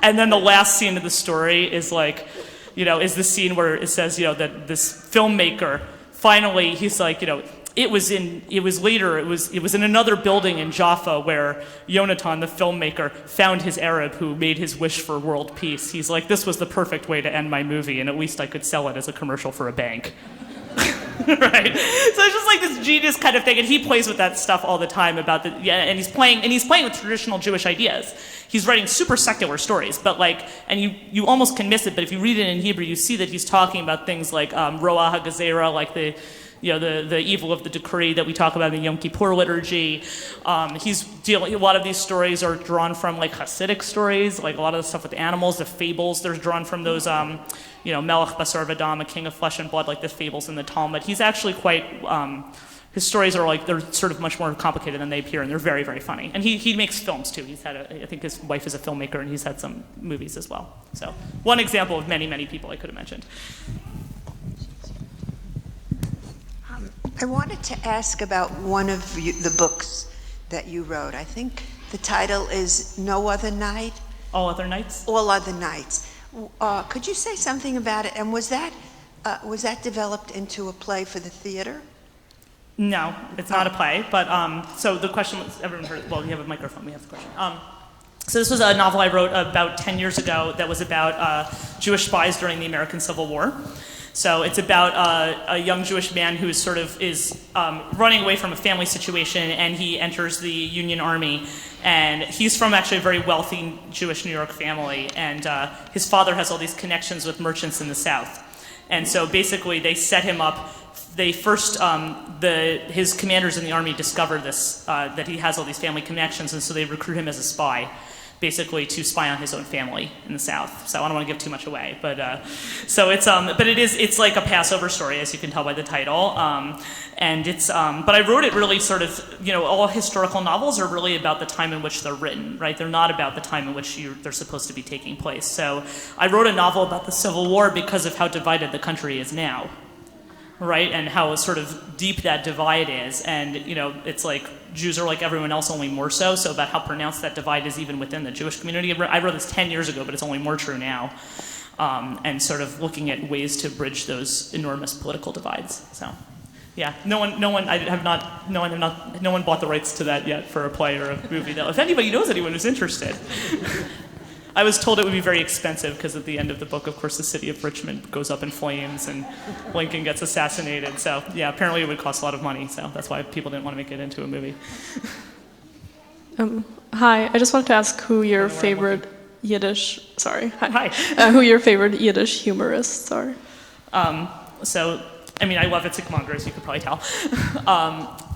And then the last scene of the story is is the scene where it says, that this filmmaker, finally, he's like, it was in another building in Jaffa where Yonatan, the filmmaker, found his Arab who made his wish for world peace. He's like, this was the perfect way to end my movie, and at least I could sell it as a commercial for a bank. Right? So it's just like this genius kind of thing, and he plays with that stuff all the time and he's playing with traditional Jewish ideas. He's writing super secular stories, but and you almost can miss it, but if you read it in Hebrew, you see that he's talking about things like Roa HaGazera, like the evil of the decree that we talk about in the Yom Kippur liturgy. A lot of these stories are drawn from Hasidic stories, like a lot of the stuff with animals, the fables, they're drawn from those, Melech Basar V'Dam, a king of flesh and blood, like the fables in the Talmud. He's actually quite, his stories are they're sort of much more complicated than they appear, and they're very, very funny. And he makes films too. I think his wife is a filmmaker, and he's had some movies as well. So one example of many, many people I could have mentioned. I wanted to ask about one of the books that you wrote. I think the title is No Other Night? All Other Nights? All Other Nights. Could you say something about it? And was that developed into a play for the theater? No, it's not a play, but so the question was, everyone heard, well, you have a microphone, we have the question. So this was a novel I wrote about 10 years ago that was about Jewish spies during the American Civil War. So it's about a young Jewish man who is running away from a family situation, and he enters the Union Army. And he's from actually a very wealthy Jewish New York family, and his father has all these connections with merchants in the South. And so basically they set him up. They first, his commanders in the army discover this, that he has all these family connections, and so they recruit him as a spy, basically to spy on his own family in the South. So I don't want to give too much away, but so it's like a Passover story, as you can tell by the title. And it's, but I wrote it really sort of, all historical novels are really about the time in which they're written, right? They're not about the time in which they're supposed to be taking place. So I wrote a novel about the Civil War because of how divided the country is now, right? And how sort of deep that divide is. And, it's like Jews are like everyone else, only more so. So about how pronounced that divide is even within the Jewish community. I wrote this 10 years ago, but it's only more true now. And sort of looking at ways to bridge those enormous political divides. So, yeah, no one bought the rights to that yet for a play or a movie, though. If anybody knows anyone who's interested. I was told it would be very expensive because at the end of the book, of course, the city of Richmond goes up in flames and Lincoln gets assassinated. So, yeah, apparently it would cost a lot of money. So that's why people didn't want to make it into a movie. Hi, I just wanted to ask who your favorite Yiddish, who your favorite Yiddish humorists are. So I mean, I love Itzik Manger, as you could probably tell.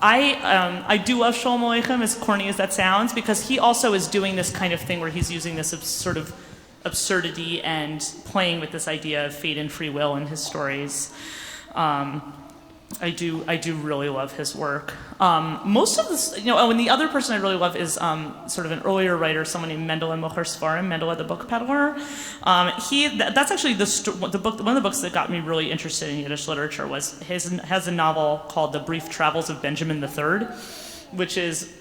I do love Shalom Aleichem, as corny as that sounds, because he also is doing this kind of thing where he's using this sort of absurdity and playing with this idea of fate and free will in his stories. I do really love his work. Most of this, and the other person I really love is sort of an earlier writer, someone named Megillah Mocher Svarim, Megillah the book peddler. That's actually the book. One of the books that got me really interested in Yiddish literature has a novel called The Brief Travels of Benjamin III, which is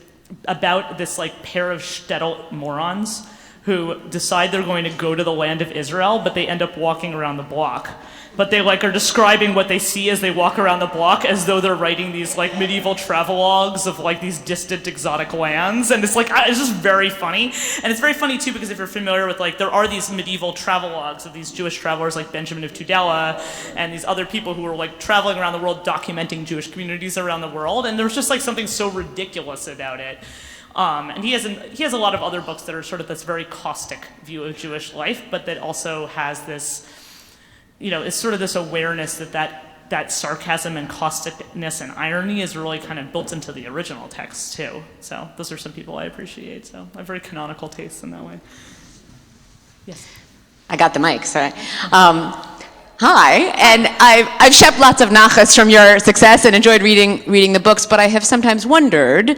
about this like pair of shtetl morons who decide they're going to go to the land of Israel, but they end up walking around the block. But they like are describing what they see as they walk around the block as though they're writing these like medieval travelogues of like these distant exotic lands. And it's like, it's just very funny. And it's very funny too, because if you're familiar with like, there are these medieval travelogues of these Jewish travelers like Benjamin of Tudela and these other people who were like traveling around the world documenting Jewish communities around the world. And there's just like something so ridiculous about it. And he has a lot of other books that are sort of this very caustic view of Jewish life, but that also has this, it's sort of this awareness that sarcasm and causticness and irony is really kind of built into the original text too. So those are some people I appreciate. So I have very canonical tastes in that way. Yes. I got the mic, sorry. Hi, and I've shept lots of nachas from your success and enjoyed reading the books, but I have sometimes wondered,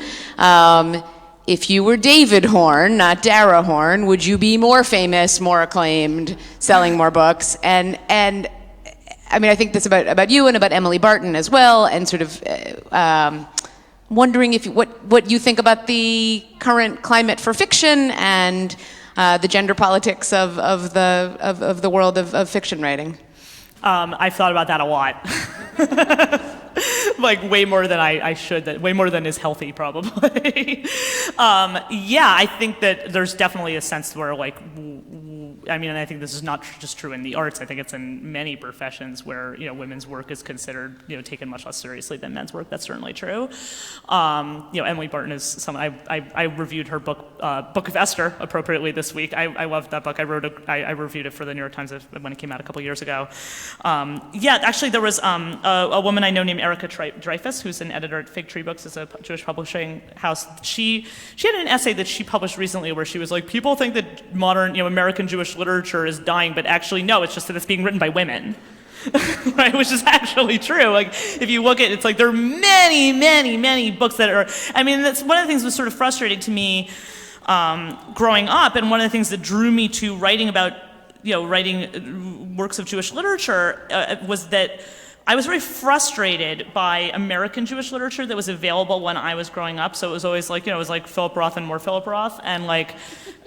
if you were David Horn, not Dara Horn, would you be more famous, more acclaimed, selling more books? And I mean, I think this about you and about Emily Barton as well, and sort of wondering what you think about the current climate for fiction and the gender politics of the world of fiction writing. I've thought about that a lot. Like way more than I should, way more than is healthy probably. Yeah, I think that there's definitely a sense where like, I mean, and I think this is not just true in the arts. I think it's in many professions where women's work is considered taken much less seriously than men's work. That's certainly true. Emily Barton is someone I reviewed her book Book of Esther appropriately this week. I loved that book. I reviewed it for the New York Times when it came out a couple years ago. Yeah, actually there was a woman I know named Erica Dreyfus, who's an editor at Fig Tree Books, is a Jewish publishing house. She had an essay that she published recently where she was like, people think that modern American Jewish literature is dying, but actually no, it's just that it's being written by women. Right, which is actually true. Like, if you look at it, it's like there are many, many, many books that are, I mean, that's one of the things that was sort of frustrating to me growing up, and one of the things that drew me to writing about, writing works of Jewish literature was that I was very frustrated by American Jewish literature that was available when I was growing up. So it was always like, it was like Philip Roth and more Philip Roth, and like,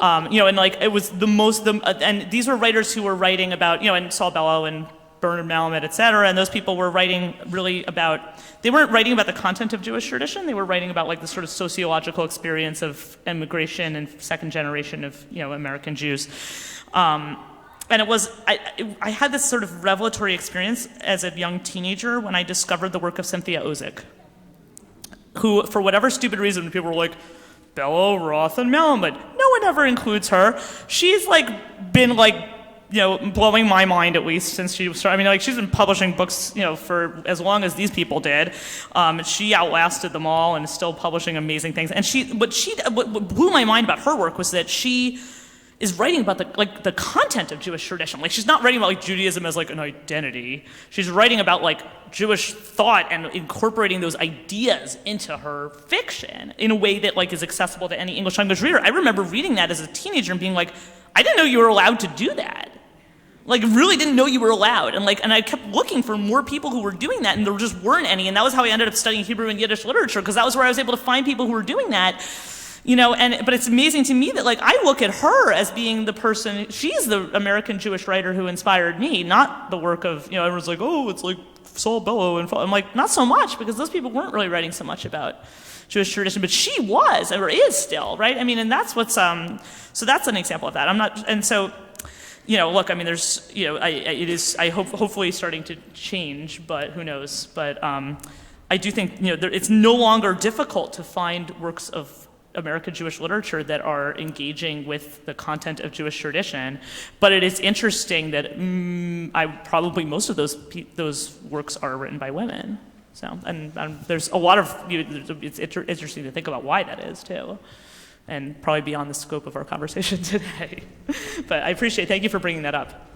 and like it was and these were writers who were writing about, and Saul Bellow and Bernard Malamud, et cetera, and those people were writing really about, they weren't writing about the content of Jewish tradition, they were writing about like the sort of sociological experience of immigration and second generation of, American Jews. And it was, I had this sort of revelatory experience as a young teenager when I discovered the work of Cynthia Ozick, who, for whatever stupid reason, people were like, Bellow, Roth, and Malamud. No one ever includes her. She's like been like, blowing my mind at least since she started. I mean, like she's been publishing books, for as long as these people did. She outlasted them all and is still publishing amazing things. And what blew my mind about her work was that she is writing about the content of Jewish tradition. Like she's not writing about like Judaism as like an identity. She's writing about like Jewish thought and incorporating those ideas into her fiction in a way that like is accessible to any English language reader. I remember reading that as a teenager and being like, I didn't know you were allowed to do that. Like really didn't know you were allowed. And I kept looking for more people who were doing that, and there just weren't any. And that was how I ended up studying Hebrew and Yiddish literature, because that was where I was able to find people who were doing that. But it's amazing to me that like I look at her as being the person, she's the American Jewish writer who inspired me, not the work of, everyone's like, oh, it's like Saul Bellow, and I'm like, not so much, because those people weren't really writing so much about Jewish tradition, but she was, or is still, right? I mean, and that's what's, so that's an example of that. Look, I mean, there's, it is, I hope, hopefully starting to change, but who knows? But I do think, it's no longer difficult to find works of American Jewish literature that are engaging with the content of Jewish tradition, but it is interesting that probably most of those works are written by women. So, and there's a lot of, it's interesting to think about why that is too, and probably beyond the scope of our conversation today. But I appreciate, thank you for bringing that up.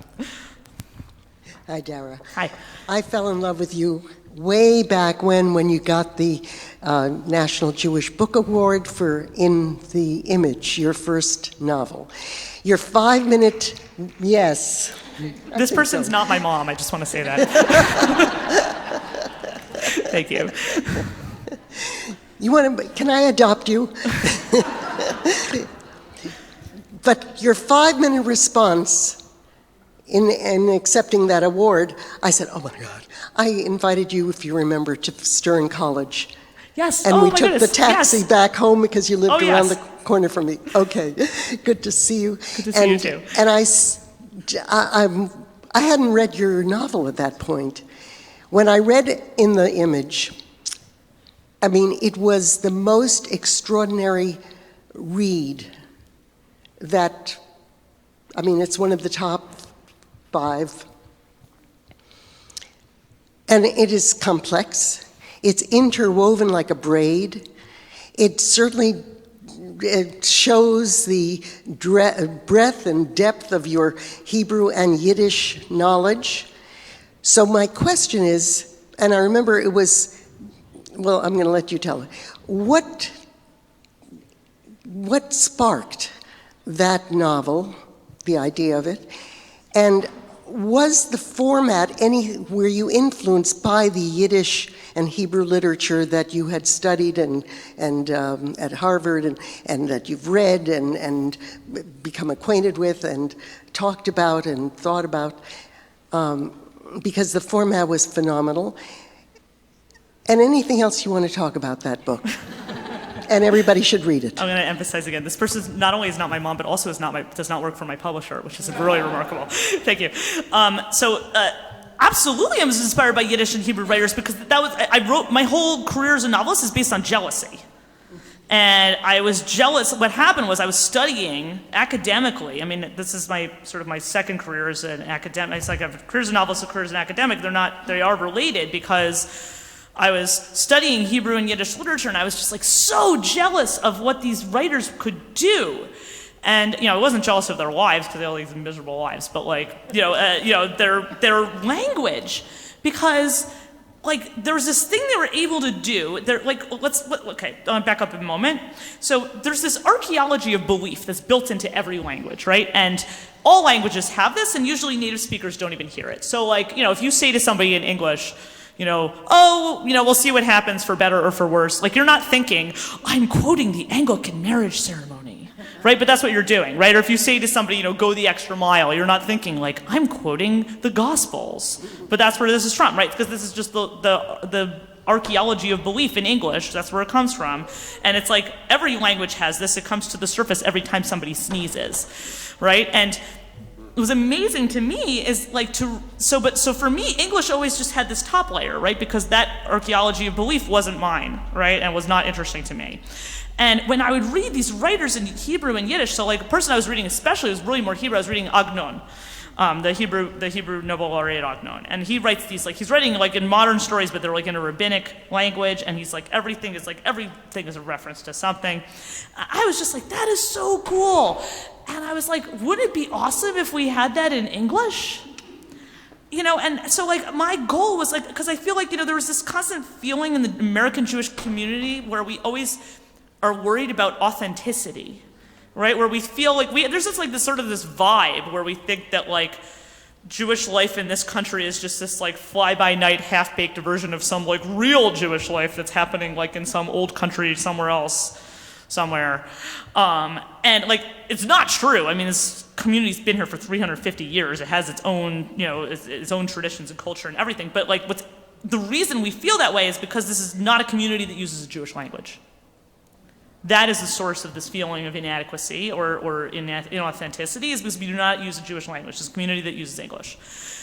Hi, Dara. Hi. I fell in love with you way back when you got the National Jewish Book Award for In the Image, your first novel. Your 5-minute, yes. This person's not my mom, I just want to say that. Thank you. Can I adopt you? But your 5-minute response in accepting that award, I said, oh my God. I invited you, if you remember, to Stern College. Yes. And oh, we my took goodness. the taxi back home because you lived around yes. the corner from me. Okay, good to see you. Good to see you too. And I hadn't read your novel at that point. When I read In the Image, I mean, it was the most extraordinary read that, I mean, it's one of the top 5. And it is complex. It's interwoven like a braid. It certainly shows the breadth and depth of your Hebrew and Yiddish knowledge. So my question is, and I remember it was, well, I'm going to let you tell it. What sparked that novel, the idea of it, and was the format were you influenced by the Yiddish and Hebrew literature that you had studied and at Harvard and that you've read and become acquainted with and talked about and thought about? Because the format was phenomenal. And anything else you want to talk about that book? And everybody should read it. I'm going to emphasize again, this person not only is not my mom, but also does not work for my publisher, which is really remarkable. Thank you. Absolutely I was inspired by Yiddish and Hebrew writers because I wrote, my whole career as a novelist is based on jealousy. And I was jealous. What happened was I was studying academically. I mean, this is my second career as an academic. It's like I have a career as a novelist, a career as an academic. They are related because I was studying Hebrew and Yiddish literature, and I was just like so jealous of what these writers could do. And I wasn't jealous of their lives because they all these miserable lives, but their language, because there was this thing they were able to do. Okay, I'll back up a moment. So there's this archaeology of belief that's built into every language, right? And all languages have this, and usually native speakers don't even hear it. So if you say to somebody in English, we'll see what happens for better or for worse. You're not thinking, I'm quoting the Anglican marriage ceremony, right? But that's what you're doing, right? Or if you say to somebody, go the extra mile, you're not thinking I'm quoting the Gospels. But that's where this is from, right? Because this is just the archaeology of belief in English. That's where it comes from. And it's every language has this. It comes to the surface every time somebody sneezes, right? And it was amazing to me so for me, English always just had this top layer, right? Because that archaeology of belief wasn't mine, right? And was not interesting to me. And when I would read these writers in Hebrew and Yiddish, so a person I was reading especially was really more Hebrew. I was reading Agnon, the Hebrew Nobel laureate Agnon, and he writes these he's writing in modern stories, but they're in a rabbinic language, and he's everything is a reference to something. I was just that is so cool. And I was wouldn't it be awesome if we had that in English? And so my goal was because I feel there was this constant feeling in the American Jewish community where we always are worried about authenticity, right? Where we feel there's just this sort of this vibe where we think that Jewish life in this country is just this fly-by-night half-baked version of some real Jewish life that's happening in some old country somewhere. And it's not true. I mean, this community's been here for 350 years. It has its own, its own traditions and culture and everything. But the reason we feel that way is because this is not a community that uses a Jewish language. that is the source of this feeling of inadequacy or inauthenticity, is because we do not use a Jewish language. It's a community that uses English.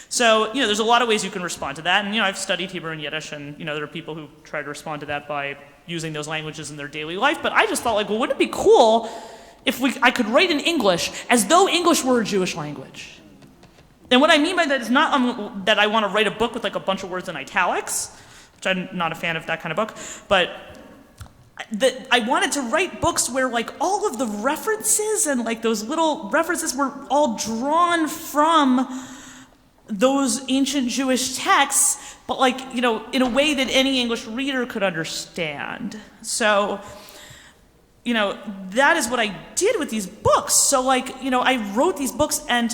So, there's a lot of ways you can respond to that. And, I've studied Hebrew and Yiddish, and, there are people who try to respond to that by using those languages in their daily life. But I just thought, well, wouldn't it be cool if I could write in English as though English were a Jewish language? And what I mean by that is not that I want to write a book with a bunch of words in italics, which I'm not a fan of that kind of book, but that I wanted to write books where all of the references and those little references were all drawn from those ancient Jewish texts, but in a way that any English reader could understand. So, that is what I did with these books. So I wrote these books, and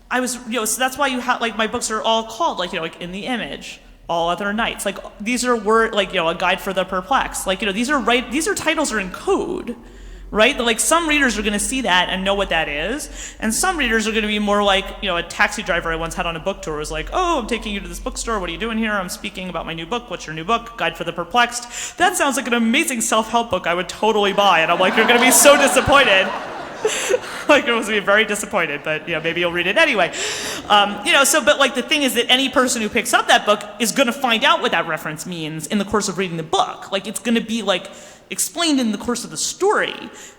I was, so that's why you have, my books are all called, In the Image, All Other Nights. These are A Guide for the Perplexed. These are titles are in code, right? Some readers are going to see that and know what that is, and some readers are going to be more a taxi driver I once had on a book tour was oh, I'm taking you to this bookstore. What are you doing here? I'm speaking about my new book. What's your new book? Guide for the Perplexed. That sounds like an amazing self-help book I would totally buy, and I'm you're going to be so disappointed. It was be very disappointed, but maybe you'll read it anyway. But the thing is that any person who picks up that book is going to find out what that reference means in the course of reading the book. It's going to be explained in the course of the story.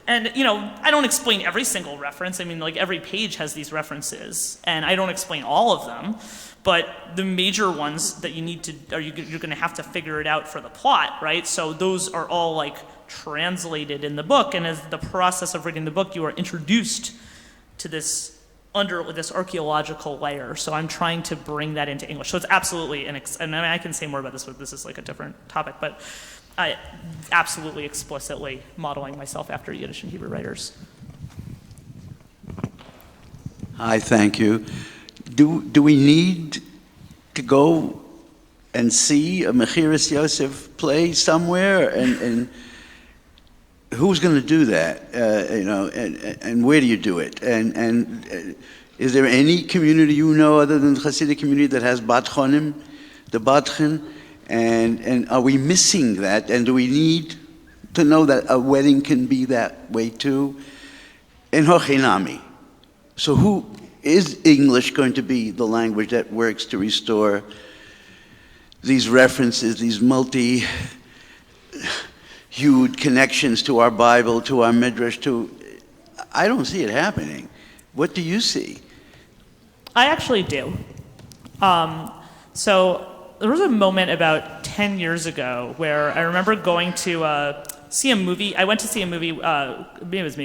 And I don't explain every single reference. I mean, every page has these references, and I don't explain all of them. But the major ones that you're going to have to figure it out for the plot, right? So those are all translated in the book, and as the process of reading the book, you are introduced to this archaeological layer. So I'm trying to bring that into English. So it's absolutely and I can say more about this, but this is a different topic. But I absolutely explicitly modeling myself after Yiddish and Hebrew writers. Hi, thank you. Do we need to go and see a Mechiras Yosef play somewhere, and who's going to do that? And where do you do it? And is there any community other than the Hasidic community that has Bat Chonim, the Batchen? And are we missing that? And do we need to know that a wedding can be that way too? In Hochinami. So who is English going to be the language that works to restore these references, these multi-hued connections to our Bible, to our Midrash, I don't see it happening. What do you see? I actually do. So there was a moment about 10 years ago where I remember going to see a movie. I went to see a movie, maybe it was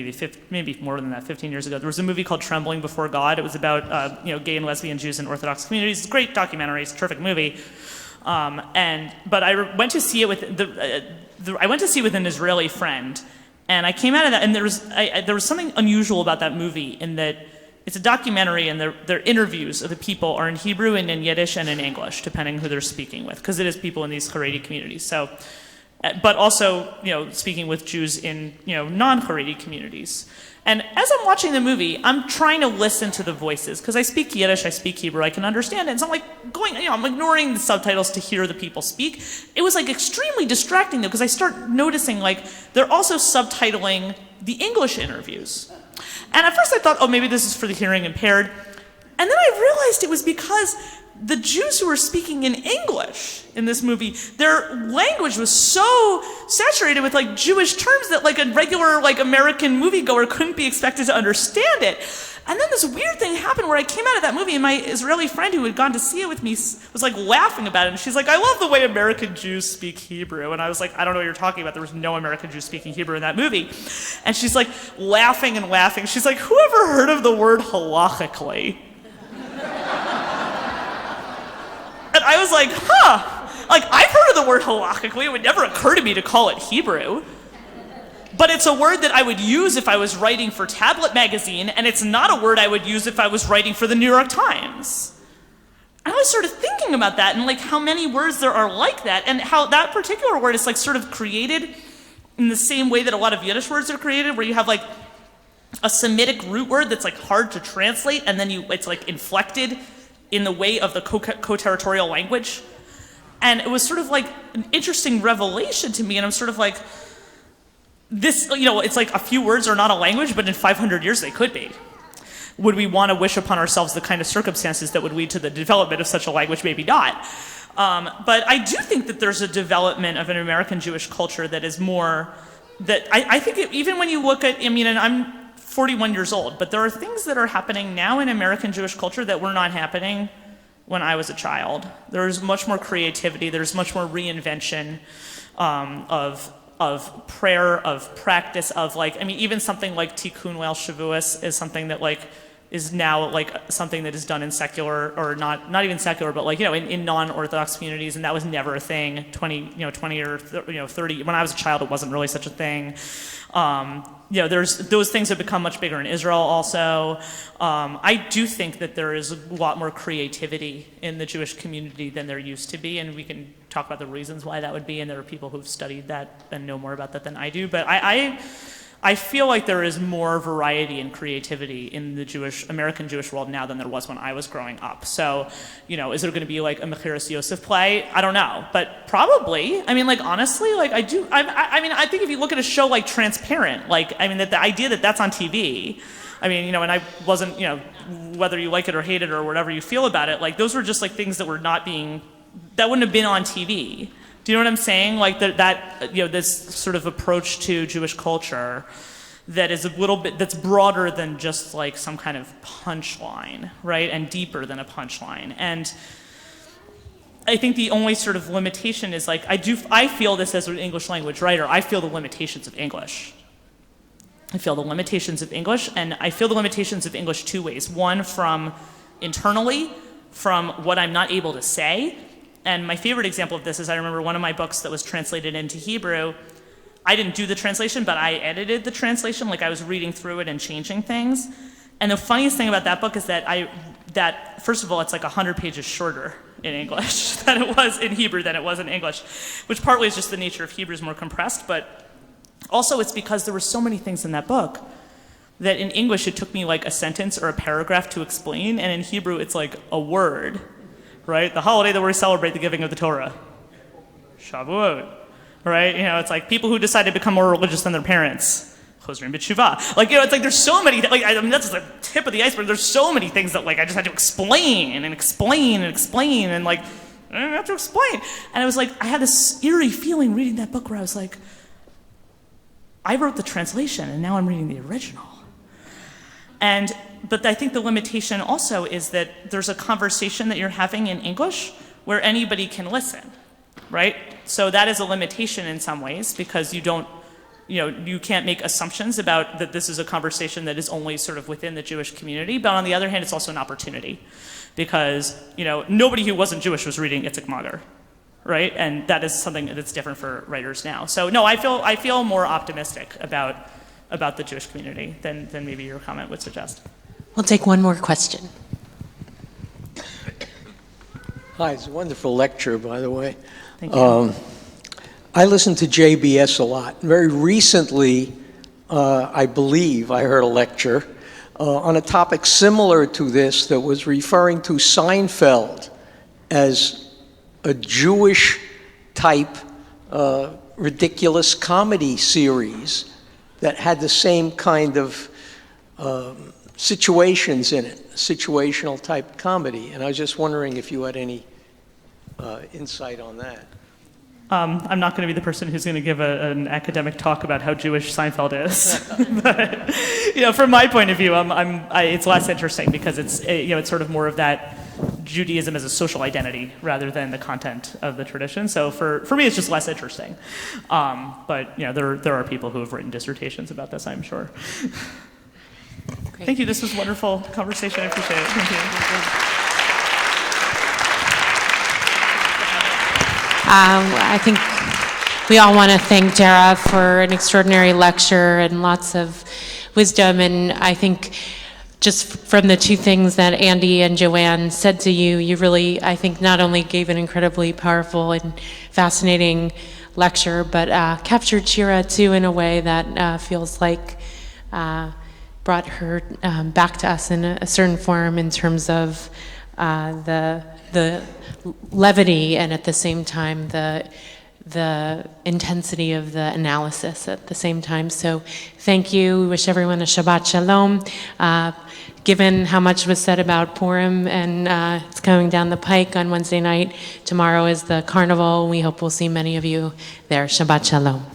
maybe more than that, 15 years ago. There was a movie called Trembling Before God. It was about gay and lesbian Jews in Orthodox communities. It's a great documentary. It's a terrific movie. But I went to see it with I went to see it with an Israeli friend, and I came out of that, and there was something unusual about that movie in that it's a documentary, and their interviews of the people are in Hebrew and in Yiddish and in English, depending who they're speaking with, because it is people in these Haredi communities. So, but also, speaking with Jews in, non-Haredi communities. And as I'm watching the movie, I'm trying to listen to the voices, because I speak Yiddish, I speak Hebrew, I can understand it. And so I'm I'm ignoring the subtitles to hear the people speak. It was extremely distracting though, because I start noticing they're also subtitling the English interviews. And at first I thought, oh, maybe this is for the hearing impaired. And then I realized it was because the Jews who were speaking in English in this movie, their language was so saturated with Jewish terms that a regular American moviegoer couldn't be expected to understand it. And then this weird thing happened where I came out of that movie, and my Israeli friend who had gone to see it with me was laughing about it. And she's I love the way American Jews speak Hebrew. And I was I don't know what you're talking about. There was no American Jews speaking Hebrew in that movie. And she's laughing and laughing. She's who ever heard of the word halachically? And I was huh. I've heard of the word halachically. It would never occur to me to call it Hebrew. But it's a word that I would use if I was writing for Tablet magazine, and it's not a word I would use if I was writing for the New York Times. And I was sort of thinking about that, and how many words there are like that, and how that particular word is sort of created in the same way that a lot of Yiddish words are created, where you have a Semitic root word that's hard to translate, and then it's inflected in the way of the co-territorial language. And it was sort of an interesting revelation to me, and I'm sort of this, it's like a few words are not a language, but in 500 years they could be. Would we want to wish upon ourselves the kind of circumstances that would lead to the development of such a language? Maybe not. But I do think that there's a development of an American Jewish culture that is more, that I think even when you look at, and I'm 41 years old, but there are things that are happening now in American Jewish culture that were not happening when I was a child. There's much more creativity, there's much more reinvention of prayer, of practice, of even something like Tikkun Leil Shavuos is something that is now something that is done in secular, or not even secular, but in non-Orthodox communities, and that was never a thing 20 or 30. When I was a child, it wasn't really such a thing. There's those things have become much bigger in Israel also. I do think that there is a lot more creativity in the Jewish community than there used to be, and we can talk about the reasons why that would be, and there are people who've studied that and know more about that than I do, but I feel like there is more variety and creativity in the American Jewish world now than there was when I was growing up. So, is there going to be a Mechiras Yosef play? I don't know, but probably. Honestly, I think if you look at a show like Transparent, that the idea that that's on TV, and I wasn't, whether you like it or hate it or whatever you feel about it, those were just things that were that wouldn't have been on TV. Do you know what I'm saying? This sort of approach to Jewish culture that is a little bit, that's broader than just some kind of punchline, right? And deeper than a punchline. And I think the only sort of limitation is I feel this as an English language writer, I feel the limitations of English. I feel the limitations of English, and I feel the limitations of English two ways. One, from internally, from what I'm not able to say. And my favorite example of this is I remember one of my books that was translated into Hebrew. I didn't do the translation, but I edited the translation. I was reading through it and changing things. And the funniest thing about that book is that first of all, it's 100 pages shorter in English than it was in Hebrew than it was in English, which partly is just the nature of Hebrew is more compressed, but also it's because there were so many things in that book that in English it took me a sentence or a paragraph to explain, and in Hebrew it's a word. Right? The holiday that we celebrate the giving of the Torah. Shavuot. Right? It's people who decide to become more religious than their parents. Chosrim b'tshuvah. There's so many, that's just the tip of the iceberg. There's so many things that I just had to explain and explain and explain and I have to explain. And I was I had this eerie feeling reading that book where I was I wrote the translation and now I'm reading the original. But I think the limitation also is that there's a conversation that you're having in English where anybody can listen, right? So that is a limitation in some ways because you can't make assumptions about that this is a conversation that is only sort of within the Jewish community. But on the other hand, it's also an opportunity because, nobody who wasn't Jewish was reading Itzik Manger, right? And that is something that's different for writers now. So no, I feel more optimistic about the Jewish community than maybe your comment would suggest. We'll take one more question. Hi, it's a wonderful lecture, by the way. Thank you. I listen to JBS a lot. Very recently, I believe I heard a lecture on a topic similar to this that was referring to Seinfeld as a Jewish type ridiculous comedy series that had the same kind of situations in it, situational type comedy. And I was just wondering if you had any insight on that. I'm not going to be the person who's going to give an academic talk about how Jewish Seinfeld is. But, from my point of view, it's less interesting because it's sort of more of that Judaism as a social identity rather than the content of the tradition. So for me, it's just less interesting. But there are people who have written dissertations about this, I'm sure. Great. Thank you. This was a wonderful conversation. I appreciate it. Thank you. I think we all want to thank Dara for an extraordinary lecture and lots of wisdom. And I think just from the two things that Andy and Joanne said to you, you really, I think, not only gave an incredibly powerful and fascinating lecture, but captured Shira too in a way that feels like brought her back to us in a certain form in terms of the levity and at the same time the the intensity of the analysis at the same time. So thank you. We wish everyone a Shabbat Shalom. Given how much was said about Purim and it's coming down the pike on Wednesday night, tomorrow is the carnival. We hope we'll see many of you there. Shabbat Shalom.